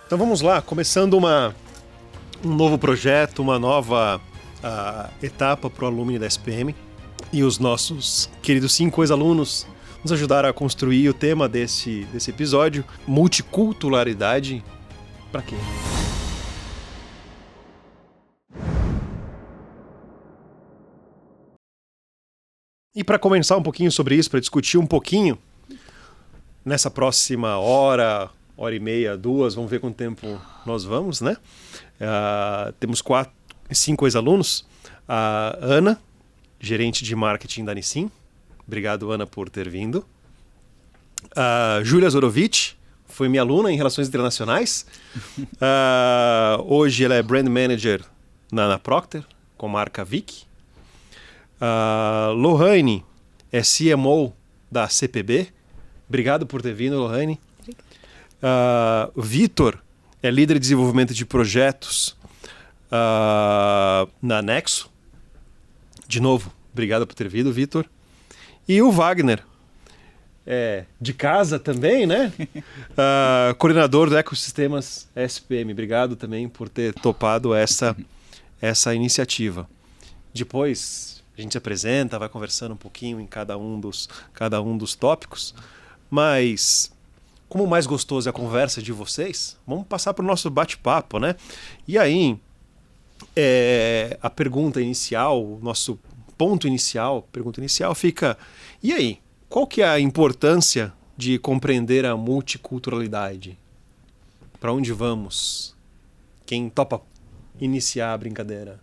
Então vamos lá, começando um novo projeto, uma nova etapa para o alumni da SPM. E os nossos queridos 5 ex-alunos nos ajudaram a construir o tema desse episódio, multiculturalidade para quê? E para conversar um pouquinho sobre isso, para discutir um pouquinho, nessa próxima hora e meia, 2, vamos ver quanto tempo nós vamos, né? Temos 5 ex-alunos. A Ana, gerente de marketing da Nissin. Obrigado, Ana, por ter vindo. A Júlia Zorovich, foi minha aluna em Relações Internacionais. Hoje ela é Brand Manager na Procter, com a marca Vic. Lohane é CMO da CPB. Obrigado por ter vindo, Lohane. Vitor é líder de desenvolvimento de projetos na Nexo. De novo, obrigado por ter vindo, Vitor. E o Wagner, de casa também, né? Coordenador do Ecossistemas SPM. Obrigado também por ter topado essa iniciativa. Depois a gente se apresenta, vai conversando um pouquinho em cada um dos tópicos, mas como o mais gostoso é a conversa de vocês, vamos passar para o nosso bate-papo, né? E aí, a pergunta inicial, o nosso pergunta inicial fica, e aí, qual que é a importância de compreender a multiculturalidade? Para onde vamos? Quem topa iniciar a brincadeira?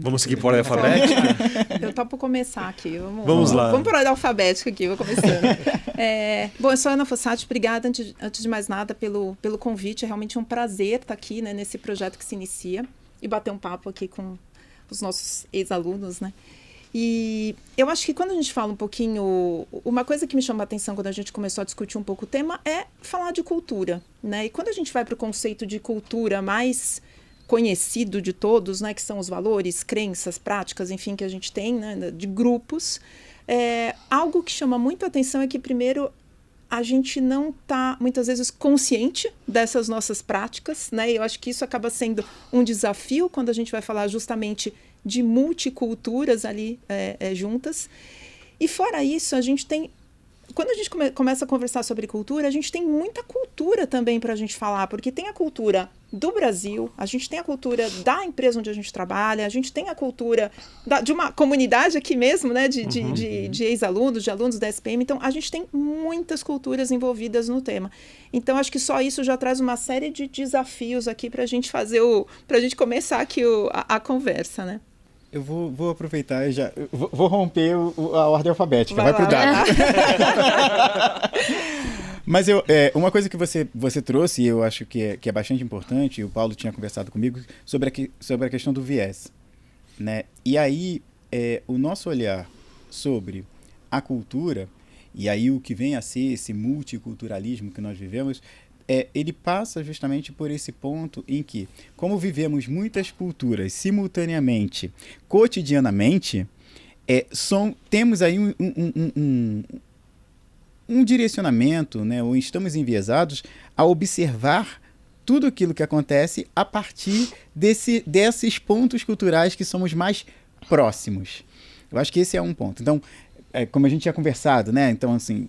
Vamos seguir por ordem alfabética? Eu topo começar aqui. Vamos lá. Vamos por ordem alfabética aqui, vou começando. Bom, eu sou Ana Fossati, obrigada antes de mais nada pelo convite. É realmente um prazer estar aqui, né, nesse projeto que se inicia e bater um papo aqui com os nossos ex-alunos, né? E eu acho que quando a gente fala um pouquinho, uma coisa que me chama a atenção quando a gente começou a discutir um pouco o tema é falar de cultura, né? E quando a gente vai para o conceito de cultura mais conhecido de todos, né, que são os valores, crenças, práticas, enfim, que a gente tem, né, de grupos, algo que chama muito a atenção é que, primeiro, a gente não está, muitas vezes, consciente dessas nossas práticas, né, e eu acho que isso acaba sendo um desafio quando a gente vai falar justamente de multiculturas ali juntas. E fora isso, a gente tem... Quando a gente começa a conversar sobre cultura, a gente tem muita cultura também para a gente falar, porque tem a cultura do Brasil, a gente tem a cultura da empresa onde a gente trabalha, a gente tem a cultura de uma comunidade aqui mesmo, né, de ex-alunos, de alunos da SPM, então a gente tem muitas culturas envolvidas no tema. Então acho que só isso já traz uma série de desafios aqui para a gente para a gente começar aqui a conversa, né? Eu vou aproveitar e vou romper a ordem alfabética. Vai pro dado. Mas uma coisa que você trouxe, e eu acho que é bastante importante, e o Paulo tinha conversado comigo, sobre a questão do viés, né? E aí, o nosso olhar sobre a cultura, e aí o que vem a ser esse multiculturalismo que nós vivemos, ele passa justamente por esse ponto em que, como vivemos muitas culturas simultaneamente, cotidianamente, temos aí um direcionamento, né, ou estamos enviesados a observar tudo aquilo que acontece a partir desses pontos culturais que somos mais próximos. Eu acho que esse é um ponto. Então, como a gente tinha conversado, né? Então, assim,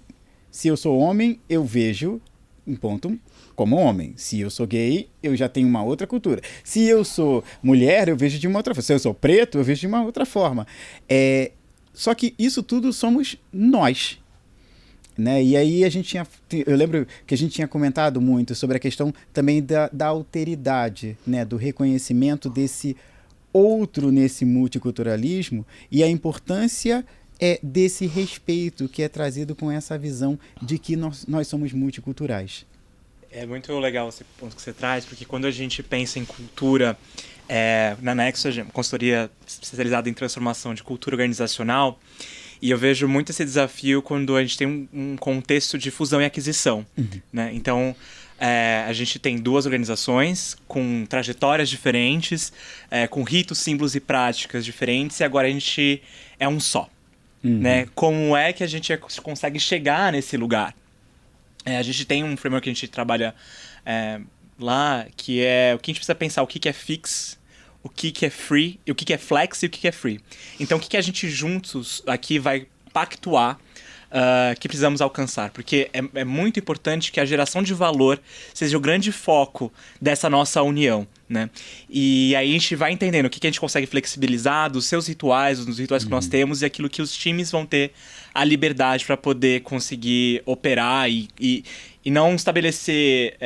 se eu sou homem, eu vejo um ponto como homem. Se eu sou gay, eu já tenho uma outra cultura. Se eu sou mulher, eu vejo de uma outra forma. Se eu sou preto, eu vejo de uma outra forma. Só que isso tudo somos nós, né? E aí eu lembro que a gente tinha comentado muito sobre a questão também da alteridade, né? Do reconhecimento desse outro nesse multiculturalismo e a importância desse respeito que é trazido com essa visão de que nós somos multiculturais. É muito legal esse ponto que você traz, porque quando a gente pensa em cultura, na Nexo, consultoria especializada em transformação de cultura organizacional, e eu vejo muito esse desafio quando a gente tem um contexto de fusão e aquisição, né? Então, a gente tem 2 organizações com trajetórias diferentes, com ritos, símbolos e práticas diferentes, e agora a gente é um só. né? Como é que a gente consegue chegar nesse lugar? A gente tem um framework que a gente trabalha lá, que é o que a gente precisa pensar, o que é fix, o que é free, e o que é flex e o que é free. Então, o que a gente juntos aqui vai pactuar que precisamos alcançar? Porque é muito importante que a geração de valor seja o grande foco dessa nossa união, né? E aí a gente vai entendendo o que a gente consegue flexibilizar dos seus rituais, dos rituais que nós temos e aquilo que os times vão ter a liberdade para poder conseguir operar e não estabelecer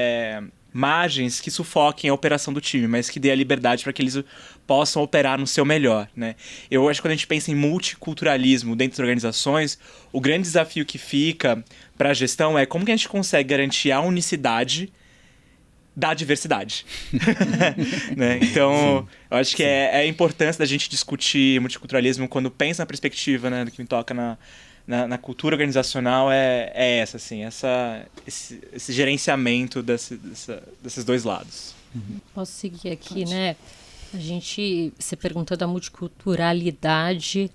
margens que sufoquem a operação do time, mas que dê a liberdade para que eles possam operar no seu melhor, né? Eu acho que quando a gente pensa em multiculturalismo dentro das organizações, o grande desafio que fica para a gestão é como que a gente consegue garantir a unicidade da diversidade. Né? Então, eu acho que é a importância da gente discutir multiculturalismo quando pensa na perspectiva, né, do que me toca na cultura organizacional é essa, assim, esse gerenciamento desses dois lados. Posso seguir aqui, né? Você perguntou da multiculturalidade,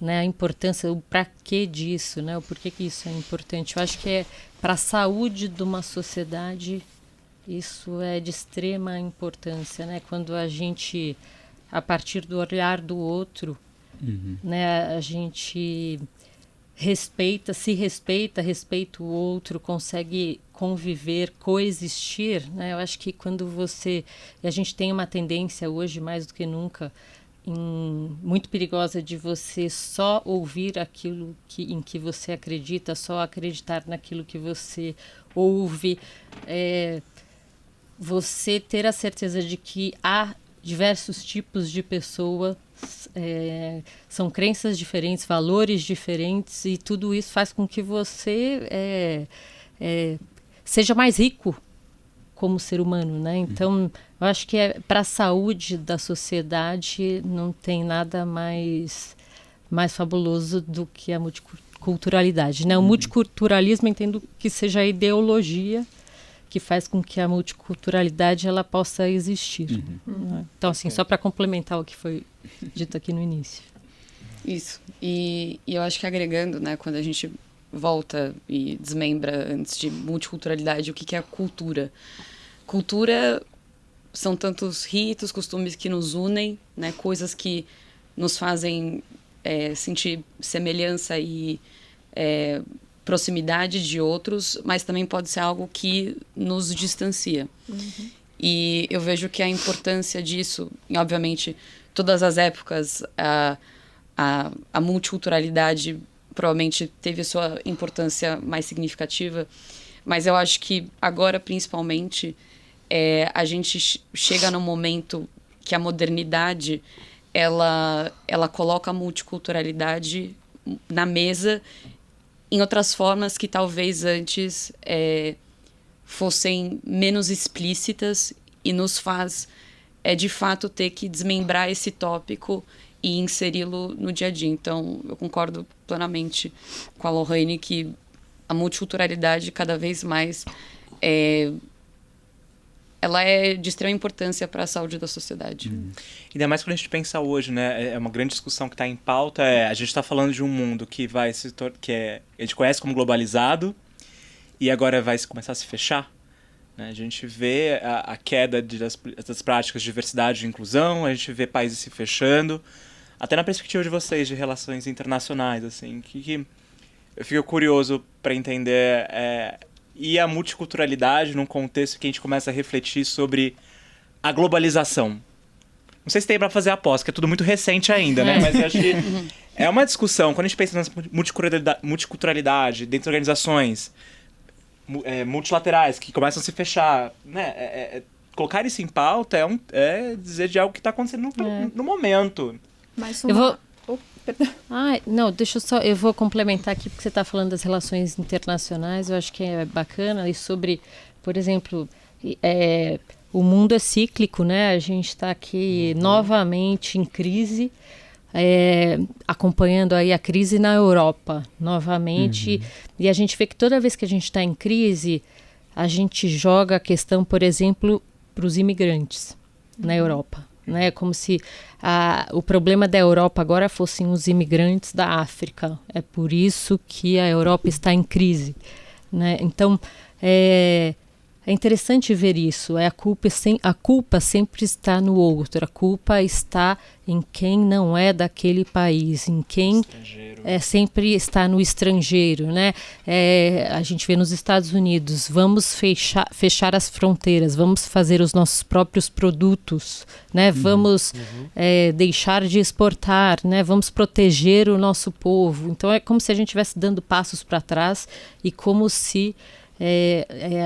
né? A importância, o para que disso, né? O porquê que isso é importante. Eu acho que é para a saúde de uma sociedade, isso é de extrema importância, né? Quando a gente, a partir do olhar do outro, né? A gente respeita o outro, consegue conviver, coexistir, né? Eu acho que quando a gente tem uma tendência hoje, mais do que nunca, muito perigosa de você só ouvir aquilo em que você acredita, só acreditar naquilo que você ouve, você ter a certeza de que há diversos tipos de pessoas, são crenças diferentes, valores diferentes, e tudo isso faz com que você seja mais rico como ser humano, né? Então, eu acho que para a saúde da sociedade não tem nada mais fabuloso do que a multiculturalidade, né? O multiculturalismo, entendo que seja a ideologia que faz com que a multiculturalidade ela possa existir. Né? Então, assim, só para complementar o que foi dito aqui no início. Isso. E eu acho que agregando, né, quando a gente volta e desmembra antes de multiculturalidade, o que é a cultura? Cultura são tantos ritos, costumes que nos unem, né, coisas que nos fazem sentir semelhança e proximidade de outros, mas também pode ser algo que nos distancia. E eu vejo que a importância disso, e obviamente todas as épocas, a multiculturalidade provavelmente teve a sua importância mais significativa, mas eu acho que agora, principalmente, a gente chega num momento que a modernidade ela coloca a multiculturalidade na mesa em outras formas que talvez antes fossem menos explícitas e nos faz, de fato, ter que desmembrar esse tópico e inseri-lo no dia a dia. Então, eu concordo plenamente com a Lorraine que a multiculturalidade cada vez mais ela é de extrema importância para a saúde da sociedade. Ainda mais quando a gente pensa hoje, né? É uma grande discussão que está em pauta. A gente está falando de um mundo que a gente conhece como globalizado e agora vai começar a se fechar. Né? A gente vê a queda das práticas de diversidade e inclusão, a gente vê países se fechando. Até na perspectiva de vocês, de relações internacionais, assim, que eu fico curioso para entender e a multiculturalidade num contexto que a gente começa a refletir sobre a globalização. Não sei se tem para fazer a aposta, que é tudo muito recente ainda, né? Mas eu acho que é uma discussão. Quando a gente pensa na multiculturalidade dentro de organizações multilaterais que começam a se fechar, né? Colocar isso em pauta é dizer de algo que está acontecendo no momento. Mas eu vou complementar aqui, porque você está falando das relações internacionais, eu acho que é bacana, e sobre, por exemplo, o mundo é cíclico, né? A gente está aqui novamente em crise, acompanhando aí a crise na Europa, novamente, e a gente vê que toda vez que a gente está em crise, a gente joga a questão, por exemplo, para os imigrantes na Europa. né? Como se o problema da Europa agora fossem os imigrantes da África. É por isso que a Europa está em crise, né? Então, é interessante ver isso. A culpa sempre está no outro. A culpa está em quem não é daquele país, em quem sempre está no estrangeiro, né? A gente vê nos Estados Unidos, vamos fechar as fronteiras, vamos fazer os nossos próprios produtos, né? Vamos deixar de exportar, né? Vamos proteger o nosso povo. Então é como se a gente estivesse dando passos para trás e como se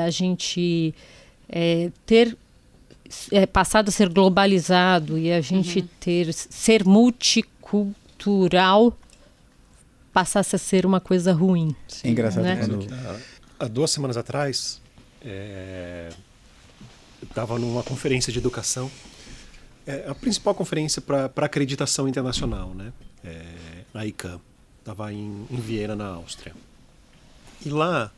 a gente ter passado a ser globalizado e a gente ser multicultural passasse a ser uma coisa ruim. É engraçado, né? Há 2 semanas atrás, eu estava numa conferência de educação, a principal conferência para acreditação internacional, né? Na ICANN. Estava em Viena, na Áustria. E lá,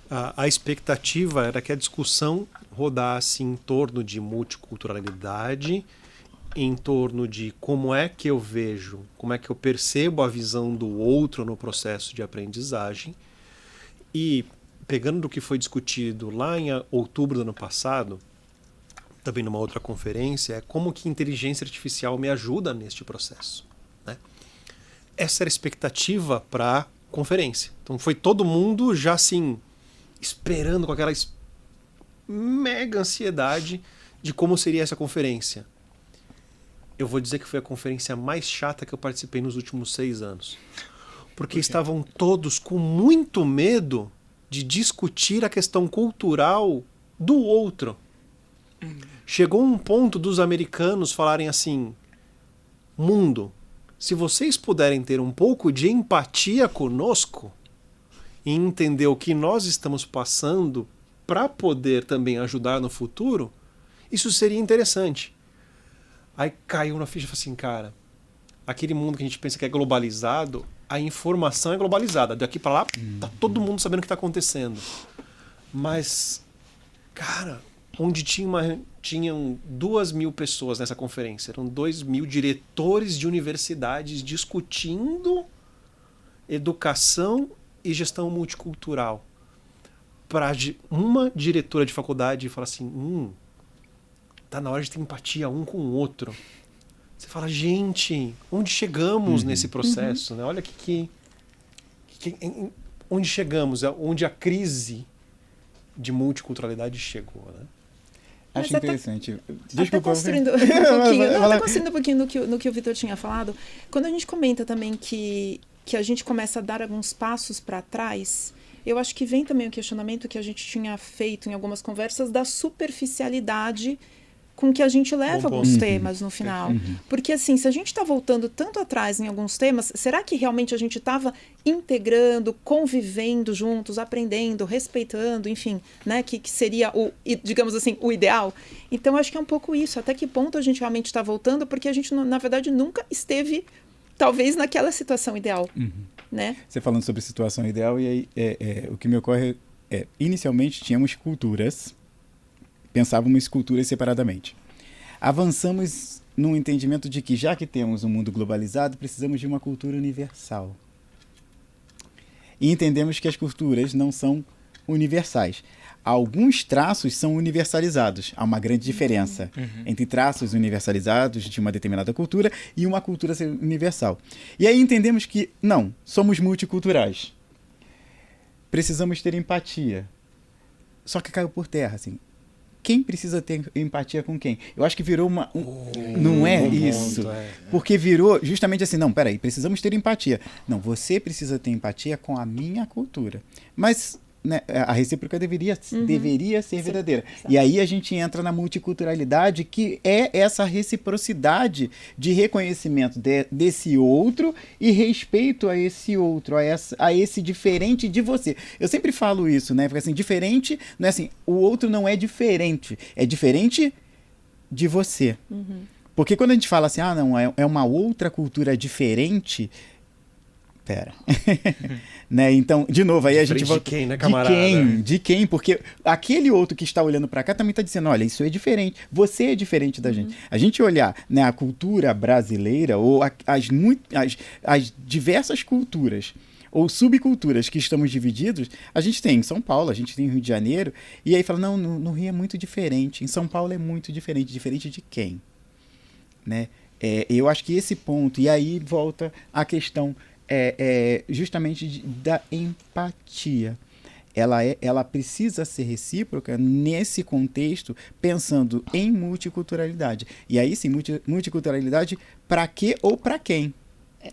a expectativa era que a discussão rodasse em torno de multiculturalidade, em torno de como é que eu vejo, como é que eu percebo a visão do outro no processo de aprendizagem. E, pegando do que foi discutido lá em outubro do ano passado, também numa outra conferência, é como que inteligência artificial me ajuda neste processo, né? Essa era a expectativa para a conferência. Então foi todo mundo já assim, esperando com aquela mega ansiedade de como seria essa conferência. Eu vou dizer que foi a conferência mais chata que eu participei nos últimos 6 anos. Porque estavam todos com muito medo de discutir a questão cultural do outro. Chegou um ponto dos americanos falarem assim: mundo, se vocês puderem ter um pouco de empatia conosco e entender o que nós estamos passando para poder também ajudar no futuro, isso seria interessante. Aí caiu na ficha e falei assim, cara, aquele mundo que a gente pensa que é globalizado, a informação é globalizada. Daqui para lá, tá todo mundo sabendo o que está acontecendo. Mas, cara, onde tinham 2.000 pessoas nessa conferência, eram 2.000 diretores de universidades discutindo educação e gestão multicultural. Para uma diretora de faculdade falar assim, tá na hora de ter empatia um com o outro. Você fala, gente, onde chegamos nesse processo? Né? Olha onde chegamos, onde a crise de multiculturalidade chegou. Né? Acho interessante. Até construindo um pouquinho no que o Vitor tinha falado, quando a gente comenta também que a gente começa a dar alguns passos para trás, eu acho que vem também o questionamento que a gente tinha feito em algumas conversas da superficialidade com que a gente leva alguns temas no final. Porque, assim, se a gente está voltando tanto atrás em alguns temas, será que realmente a gente estava integrando, convivendo juntos, aprendendo, respeitando, enfim, né? Que seria, digamos assim, o ideal? Então, acho que é um pouco isso. Até que ponto a gente realmente está voltando? Porque a gente, na verdade, nunca esteve, talvez, naquela situação ideal. Né? Você falando sobre situação ideal, e aí o que me ocorre inicialmente tínhamos culturas, pensávamos culturas separadamente. Avançamos no entendimento de que, já que temos um mundo globalizado, precisamos de uma cultura universal. E entendemos que as culturas não são universais. Alguns traços são universalizados. Há uma grande diferença entre traços universalizados de uma determinada cultura e uma cultura universal. E aí entendemos que, não, somos multiculturais. Precisamos ter empatia. Só que caiu por terra, assim. Quem precisa ter empatia com quem? Eu acho que virou uma... não é isso. Porque virou justamente assim, não, peraí, precisamos ter empatia. Não, você precisa ter empatia com a minha cultura. Mas... né, a recíproca deveria ser verdadeira. E aí a gente entra na multiculturalidade, que é essa reciprocidade de reconhecimento desse outro e respeito a esse outro, a esse diferente de você. Eu sempre falo isso, né? Porque assim, diferente, não é assim, o outro não é diferente, é diferente de você. Porque quando a gente fala assim, não, é uma outra cultura diferente, Pera. Né? Então, de novo, aí a gente Diferente de quem, né, camarada? De quem? Porque aquele outro que está olhando para cá também está dizendo, olha, isso é diferente, você é diferente da gente. A gente olhar, né, a cultura brasileira ou as diversas culturas ou subculturas que estamos divididos, a gente tem em São Paulo, a gente tem em Rio de Janeiro, e aí fala, não, no Rio é muito diferente, em São Paulo é muito diferente. Diferente de quem? Né? Eu acho que esse ponto, e aí volta a questão justamente da empatia. Ela precisa ser recíproca nesse contexto, pensando em multiculturalidade. E aí sim, multiculturalidade para quê ou para quem?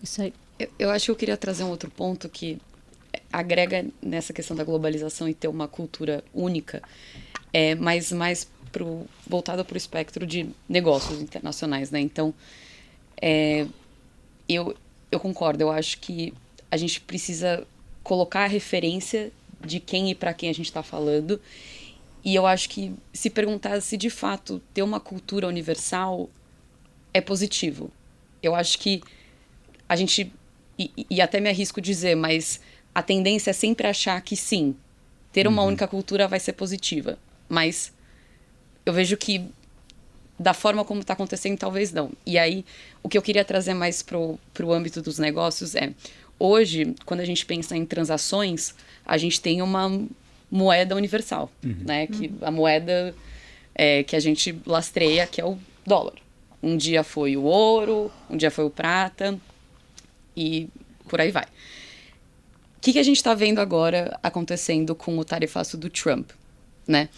Isso aí. Eu acho que eu queria trazer um outro ponto que agrega nessa questão da globalização e ter uma cultura única, mas mais voltada para o espectro de negócios internacionais, né? Então, eu concordo, eu acho que a gente precisa colocar a referência de quem e para quem a gente está falando, e eu acho que se perguntar se de fato ter uma cultura universal é positivo. Eu acho que a gente, e até me arrisco dizer, mas a tendência é sempre achar que sim, ter uma única cultura vai ser positiva, mas eu vejo que da forma como está acontecendo, talvez não. E aí, o que eu queria trazer mais pro âmbito dos negócios hoje, quando a gente pensa em transações, a gente tem uma moeda universal, né? Que a moeda que a gente lastreia, que é o dólar. Um dia foi o ouro, um dia foi o prata, e por aí vai. O que a gente está vendo agora acontecendo com o tarifaço do Trump, né?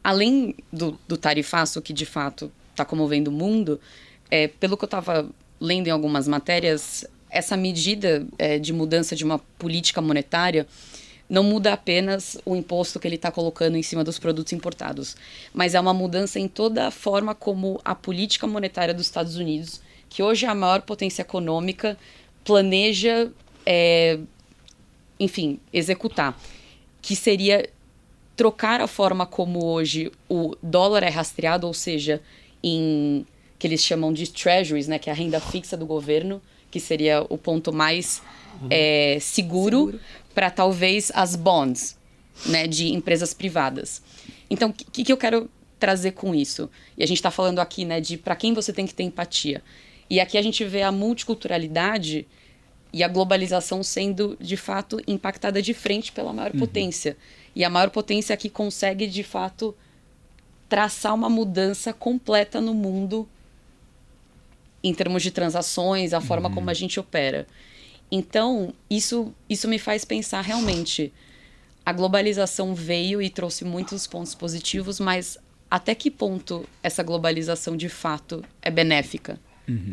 Além do tarifaço, que de fato está comovendo o mundo, pelo que eu estava lendo em algumas matérias, essa medida de mudança de uma política monetária não muda apenas o imposto que ele está colocando em cima dos produtos importados, mas é uma mudança em toda a forma como a política monetária dos Estados Unidos, que hoje é a maior potência econômica, planeja, enfim, executar, que seria trocar a forma como hoje o dólar é rastreado, ou seja, em que eles chamam de treasuries, né, que é a renda fixa do governo, que seria o ponto mais seguro para talvez as bonds, né, de empresas privadas. Então, o que eu quero trazer com isso? E a gente está falando aqui, né, de para quem você tem que ter empatia. E aqui a gente vê a multiculturalidade e a globalização sendo, de fato, impactada de frente pela maior potência. E a maior potência aqui consegue, de fato, traçar uma mudança completa no mundo em termos de transações, a forma como a gente opera. Então, isso me faz pensar realmente, a globalização veio e trouxe muitos pontos positivos, mas até que ponto essa globalização, de fato, é benéfica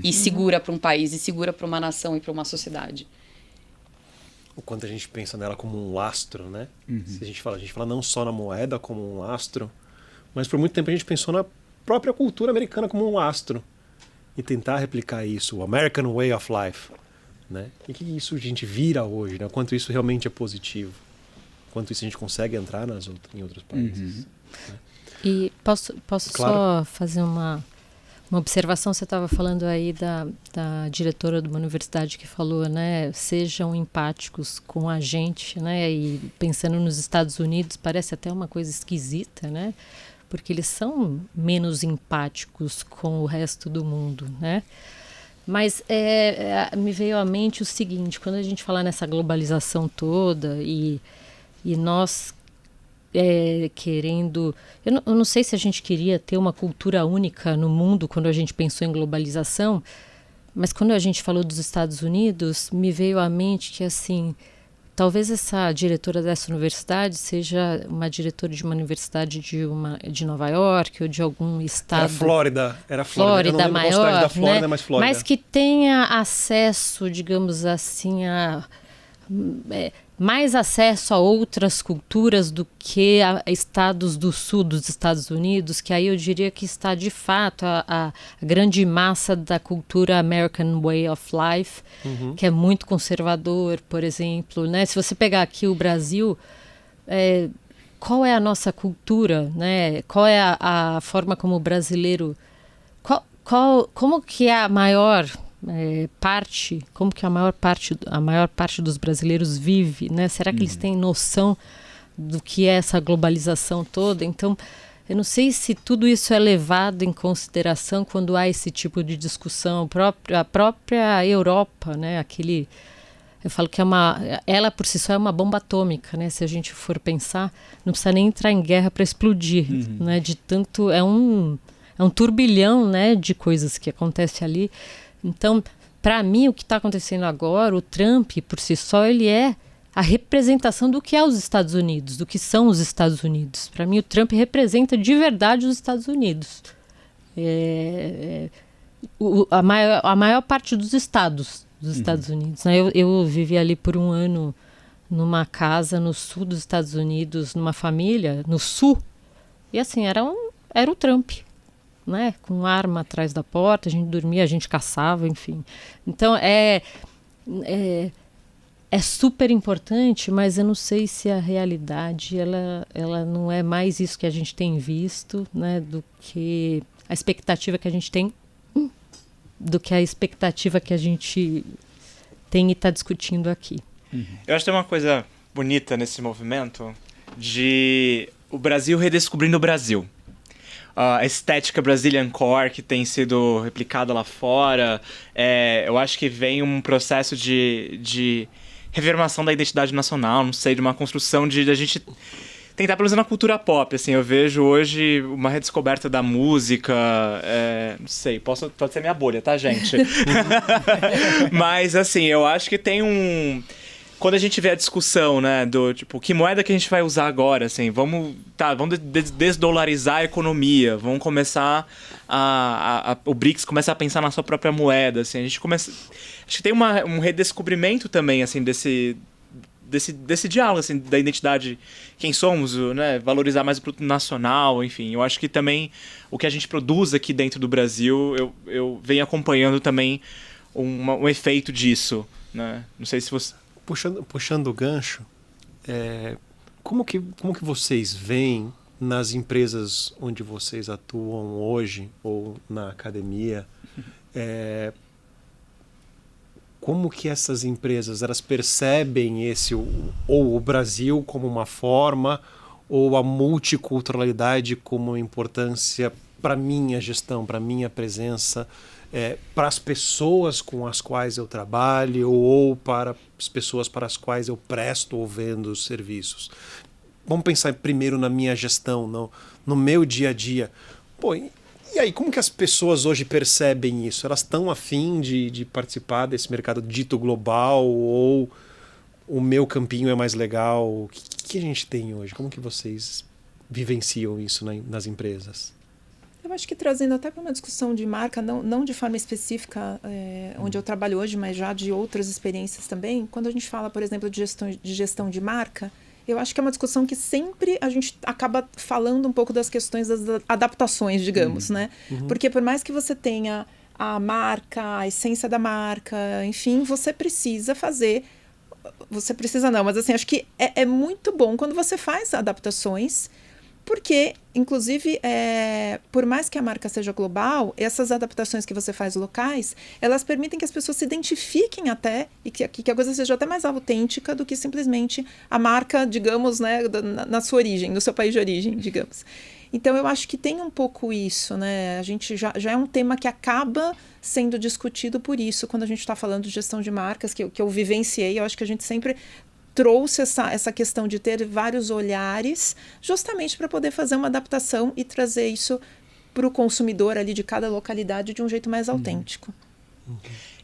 e segura para um país, e segura para uma nação e para uma sociedade? O quanto a gente pensa nela como um lastro, né? Se a gente fala não só na moeda como um lastro, mas por muito tempo a gente pensou na própria cultura americana como um lastro e tentar replicar isso, o American Way of Life, né? E que isso a gente vira hoje, né? Quanto isso realmente é positivo, quanto isso a gente consegue entrar em outros países. Né? E posso Claro. só fazer uma observação? Você estava falando aí da diretora de uma universidade que falou, né, sejam empáticos com a gente, né, e pensando nos Estados Unidos, parece até uma coisa esquisita, né, porque eles são menos empáticos com o resto do mundo, né. Mas me veio à mente o seguinte, quando a gente fala nessa globalização toda e nós querendo... Eu não sei se a gente queria ter uma cultura única no mundo quando a gente pensou em globalização, mas quando a gente falou dos Estados Unidos, me veio à mente que, assim, talvez essa diretora dessa era seja uma diretora de uma universidade de Nova York ou de algum estado... Era Flórida. Eu não Flórida lembro qual cidade maior, da Flórida, né? mas Flórida. Mas que tenha acesso, digamos assim, mais acesso a outras culturas do que a estados do sul dos Estados Unidos, que aí eu diria que está de fato a grande massa da cultura American Way of Life, que é muito conservador, por exemplo, né? Se você pegar aqui o Brasil, qual é a nossa cultura, né? Qual é a forma como o brasileiro... como que é a maior como que a maior parte dos brasileiros vive, né? Será que eles têm noção do que é essa globalização toda? Então, eu não sei se tudo isso é levado em consideração quando há esse tipo de discussão. A própria Europa, né? Eu falo que ela por si só é uma bomba atômica, né? Se a gente for pensar, não precisa nem entrar em guerra para explodir, né? De tanto é um turbilhão, né, de coisas que acontece ali. Então, para mim, o que está acontecendo agora, o Trump por si só, ele é a representação do que é os Estados Unidos, do que são os Estados Unidos. Para mim, o Trump representa de verdade os Estados Unidos. A maior parte dos estados dos Estados Unidos. Né? Eu vivi ali por um ano numa casa no sul dos Estados Unidos, numa família no sul, e assim, era o Trump, né? Com arma atrás da porta, a gente dormia, a gente caçava, enfim. Então é super importante, mas eu não sei se a realidade ela não é mais isso que a gente tem visto, né? Do que a expectativa que a gente tem, do que a expectativa que a gente tem e está discutindo aqui. Eu acho que tem uma coisa bonita nesse movimento de o Brasil redescobrindo o Brasil. A estética Brazilian Core que tem sido replicada lá fora, eu acho que vem um processo de reafirmação da identidade nacional, não sei, de uma construção de a gente tentar, pelo menos na cultura pop, assim, eu vejo hoje uma redescoberta da música, não sei, pode ser minha bolha, tá, gente? Mas, assim, eu acho que tem quando a gente vê a discussão, né, do tipo, que moeda que a gente vai usar agora, assim, vamos desdolarizar a economia, vamos começar o BRICS começa a pensar na sua própria moeda, assim, a gente começa, acho que tem um redescobrimento também, assim, desse diálogo, assim, da identidade, quem somos, né, valorizar mais o produto nacional, enfim, eu acho que também o que a gente produz aqui dentro do Brasil, eu venho acompanhando também um efeito disso, né, não sei se você... Puxando o gancho, como que vocês veem nas empresas onde vocês atuam hoje, ou na academia, como que essas empresas elas percebem ou o Brasil como uma forma, ou a multiculturalidade como uma importância para minha gestão, para minha presença, para as pessoas com as quais eu trabalho ou para as pessoas para as quais eu presto ou vendo os serviços. Vamos pensar primeiro na minha gestão, no meu dia a dia. Pô, e aí, como que as pessoas hoje percebem isso? Elas estão a fim de participar desse mercado dito global, ou o meu campinho é mais legal? O que a gente tem hoje? Como que vocês vivenciam isso nas empresas? Eu acho que trazendo até para uma discussão de marca, não de forma específica onde eu trabalho hoje, mas já de outras experiências também, quando a gente fala, por exemplo, de gestão de marca, eu acho que é uma discussão que sempre a gente acaba falando um pouco das questões das adaptações, digamos, né? Porque por mais que você tenha a marca, a essência da marca, enfim, você precisa fazer... Você precisa não, mas assim, acho que é muito bom quando você faz adaptações, porque, inclusive, por mais que a marca seja global, essas adaptações que você faz locais, elas permitem que as pessoas se identifiquem até, e que a coisa seja até mais autêntica do que simplesmente a marca, digamos, né, na sua origem, no seu país de origem, digamos. Então, eu acho que tem um pouco isso, né? A gente já é um tema que acaba sendo discutido por isso, quando a gente está falando de gestão de marcas, que eu vivenciei, eu acho que a gente sempre trouxe essa questão de ter vários olhares, justamente para poder fazer uma adaptação e trazer isso para o consumidor ali de cada localidade de um jeito mais autêntico.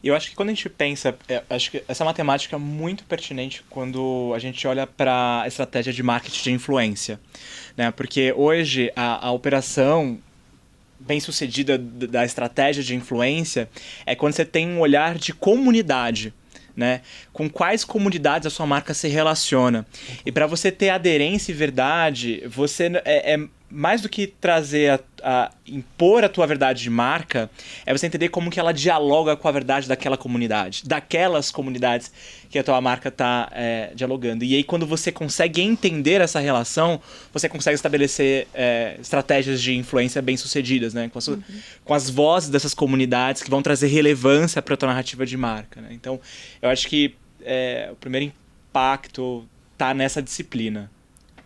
E eu acho que quando a gente pensa, acho que essa matemática é muito pertinente quando a gente olha para a estratégia de marketing de influência, né? Porque hoje a operação bem-sucedida da estratégia de influência é quando você tem um olhar de comunidade, né? Com quais comunidades a sua marca se relaciona. E para você ter aderência e verdade, você mais do que trazer impor a tua verdade de marca, é você entender como que ela dialoga com a verdade daquela comunidade, daquelas comunidades que a tua marca está dialogando. E aí, quando você consegue entender essa relação, você consegue estabelecer estratégias de influência bem-sucedidas, né? Com as vozes dessas comunidades que vão trazer relevância para a tua narrativa de marca, né? Então, eu acho que o primeiro impacto está nessa disciplina.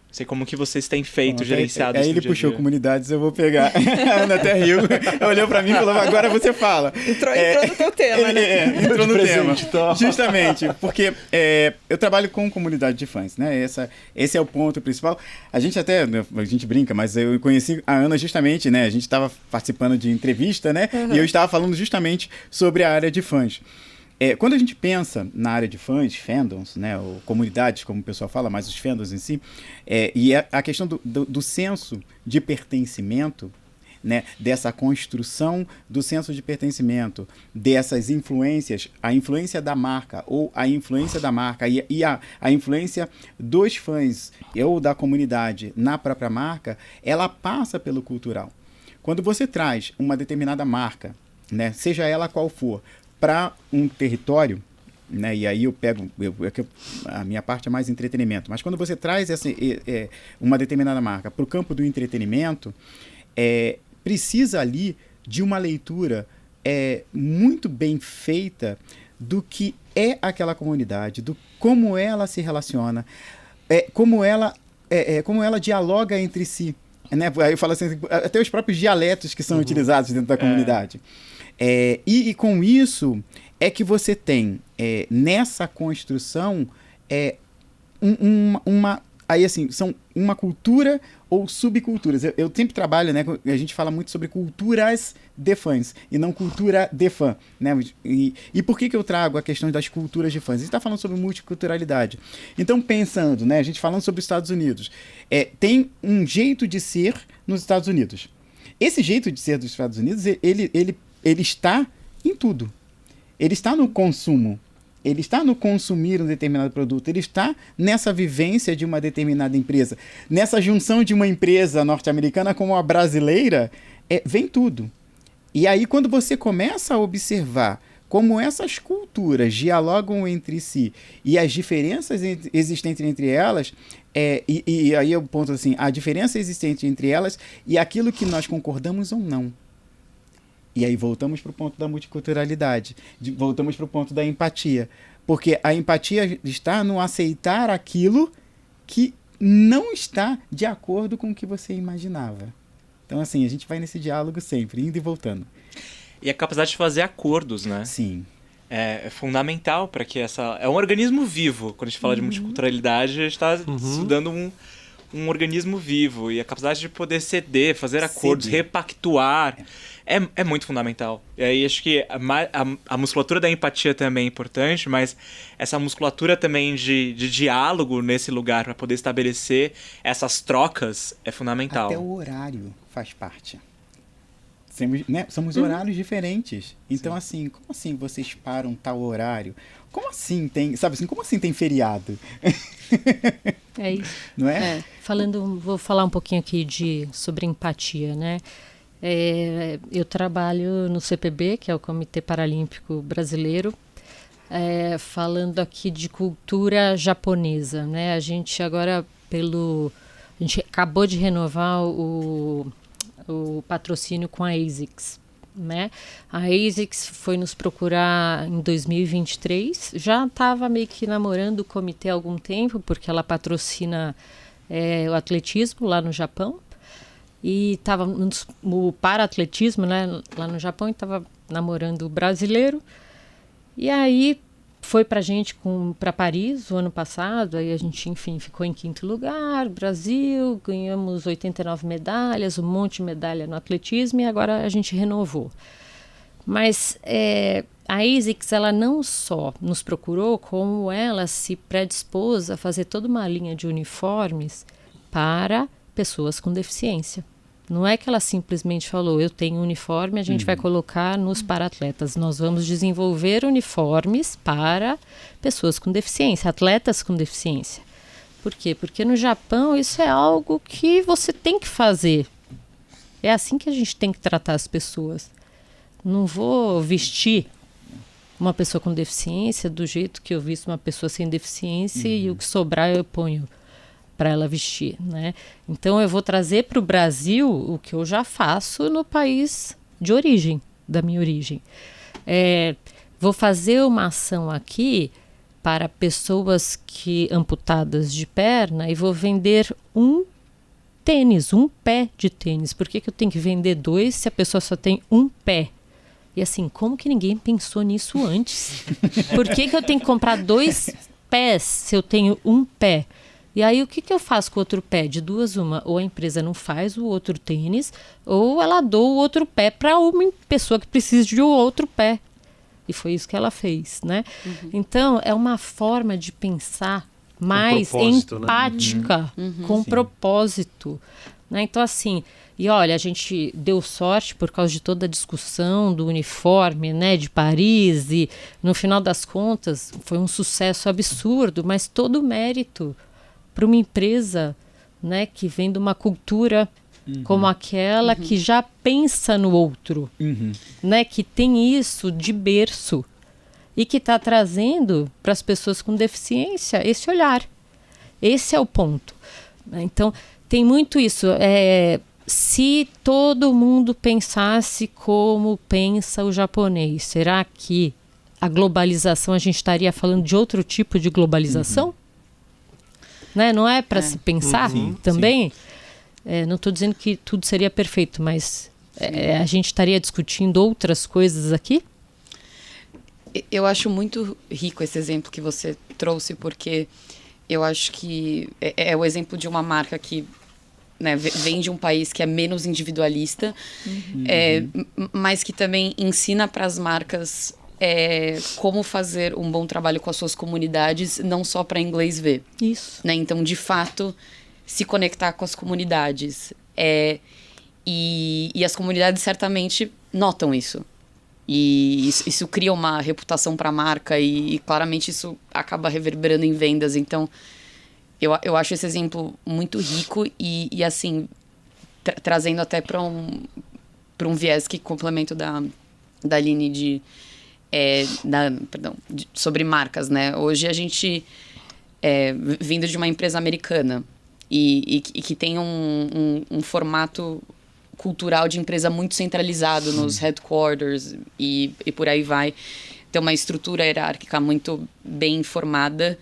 Não sei como que vocês têm feito, gerenciado isso. Aí ele puxou comunidades, eu vou pegar. A Ana até riu, olhou pra mim e falou, agora você fala. Entrou no teu tema, né? Entrou no tema. Justamente, porque eu trabalho com comunidade de fãs, né? Esse é o ponto principal. A gente brinca, mas eu conheci a Ana justamente, né? A gente estava participando de entrevista, né? E eu estava falando justamente sobre a área de fãs. Quando a gente pensa na área de fãs, fandoms, né, ou comunidades, como o pessoal fala, mas os fandoms em si, e a questão do senso de pertencimento, né, dessa construção do senso de pertencimento, dessas influências, a influência da marca, ou a influência da marca e a influência dos fãs ou da comunidade na própria marca, ela passa pelo cultural. Quando você traz uma determinada marca, né, seja ela qual for, para um território, né, e aí eu pego, a minha parte é mais entretenimento, mas quando você traz uma determinada marca para o campo do entretenimento, precisa ali de uma leitura muito bem feita do que é aquela comunidade, do como ela se relaciona, como ela dialoga entre si. Né? Aí eu falo assim, até os próprios dialetos que são utilizados dentro da comunidade. E com isso é que você tem nessa construção aí assim, são uma cultura ou subculturas. Eu sempre trabalho, né? A gente fala muito sobre culturas de fãs e não cultura de fã, né? E por que eu trago a questão das culturas de fãs? A gente está falando sobre multiculturalidade. Então, pensando, né? A gente falando sobre os Estados Unidos, tem um jeito de ser nos Estados Unidos. Esse jeito de ser dos Estados Unidos, ele está em tudo. Ele está no consumo. Ele está no consumir um determinado produto. Ele está nessa vivência de uma determinada empresa. Nessa junção de uma empresa norte-americana com a brasileira, vem tudo. E aí, quando você começa a observar como essas culturas dialogam entre si e as diferenças existentes entre elas, e aí é o ponto assim, a diferença existente entre elas e aquilo que nós concordamos ou não. E aí voltamos para o ponto da multiculturalidade, voltamos para o ponto da empatia. Porque a empatia está no aceitar aquilo que não está de acordo com o que você imaginava. Então, assim, a gente vai nesse diálogo sempre, indo e voltando. E a capacidade de fazer acordos, né? Sim. É fundamental para que é um organismo vivo. Quando a gente fala de multiculturalidade, a gente está estudando um organismo vivo. E a capacidade de poder ceder, fazer acordos, repactuar, é muito fundamental. E aí acho que a musculatura da empatia também é importante, mas essa musculatura também de diálogo nesse lugar para poder estabelecer essas trocas é fundamental. Até o horário faz parte. Somos horários diferentes. Então, assim, como assim vocês param tal horário? Como assim tem, sabe assim, como assim tem feriado? É isso. Não é? Vou falar um pouquinho aqui sobre empatia, né? Eu trabalho no CPB, que é o Comitê Paralímpico Brasileiro, falando aqui de cultura japonesa, né? A gente agora a gente acabou de renovar o patrocínio com a ASICS, né? A ASICS foi nos procurar em 2023, já estava meio que namorando o comitê há algum tempo, porque ela patrocina o atletismo lá no Japão, e estava no para-atletismo, né, lá no Japão, e estava namorando o brasileiro, e aí foi pra gente para Paris o ano passado, aí a gente, enfim, ficou em 5º lugar, Brasil, ganhamos 89 medalhas, um monte de medalha no atletismo, e agora a gente renovou. Mas a ASICS, ela não só nos procurou, como ela se predispôs a fazer toda uma linha de uniformes para pessoas com deficiência. Não é que ela simplesmente falou, eu tenho um uniforme, a gente vai colocar nos para-atletas. Nós vamos desenvolver uniformes para pessoas com deficiência, atletas com deficiência. Por quê? Porque no Japão isso é algo que você tem que fazer. É assim que a gente tem que tratar as pessoas. Não vou vestir uma pessoa com deficiência do jeito que eu visto uma pessoa sem deficiência e o que sobrar eu ponho para ela vestir, né? Então eu vou trazer para o Brasil o que eu já faço no país de origem, da minha origem. Vou fazer uma ação aqui para pessoas amputadas de perna e vou vender um tênis, um pé de tênis. Por que eu tenho que vender 2 se a pessoa só tem um pé? E assim, como que ninguém pensou nisso antes? Por que eu tenho que comprar 2 pés se eu tenho um pé? E aí o que eu faço com o outro pé? De 2 uma, ou a empresa não faz o outro tênis, ou ela doa o outro pé para uma pessoa que precisa de um outro pé. E foi isso que ela fez, né? Então, é uma forma de pensar mais empática, com propósito. Né? Então, assim, e olha, a gente deu sorte por causa de toda a discussão do uniforme, né, de Paris, e no final das contas foi um sucesso absurdo, mas todo o mérito para uma empresa, né, que vem de uma cultura como aquela que já pensa no outro, né, que tem isso de berço e que está trazendo para as pessoas com deficiência esse olhar. Esse é o ponto. Então, tem muito isso. Se todo mundo pensasse como pensa o japonês, será que a globalização, a gente estaria falando de outro tipo de globalização? Né? Não é para se pensar também? Não estou dizendo que tudo seria perfeito, mas a gente estaria discutindo outras coisas aqui? Eu acho muito rico esse exemplo que você trouxe, porque eu acho que é o exemplo de uma marca que, né, vem de um país que é menos individualista, mas que também ensina para as marcas como fazer um bom trabalho com as suas comunidades, não só para inglês ver. Isso. Né? Então, de fato, se conectar com as comunidades. E as comunidades certamente notam isso. E isso cria uma reputação para a marca e claramente isso acaba reverberando em vendas. Então, eu acho esse exemplo muito rico e assim, trazendo até para um viés que complemento da Aline sobre marcas, né? Hoje a gente, vindo de uma empresa americana e que tem um formato cultural de empresa muito centralizado nos headquarters e por aí vai, tem uma estrutura hierárquica muito bem formada.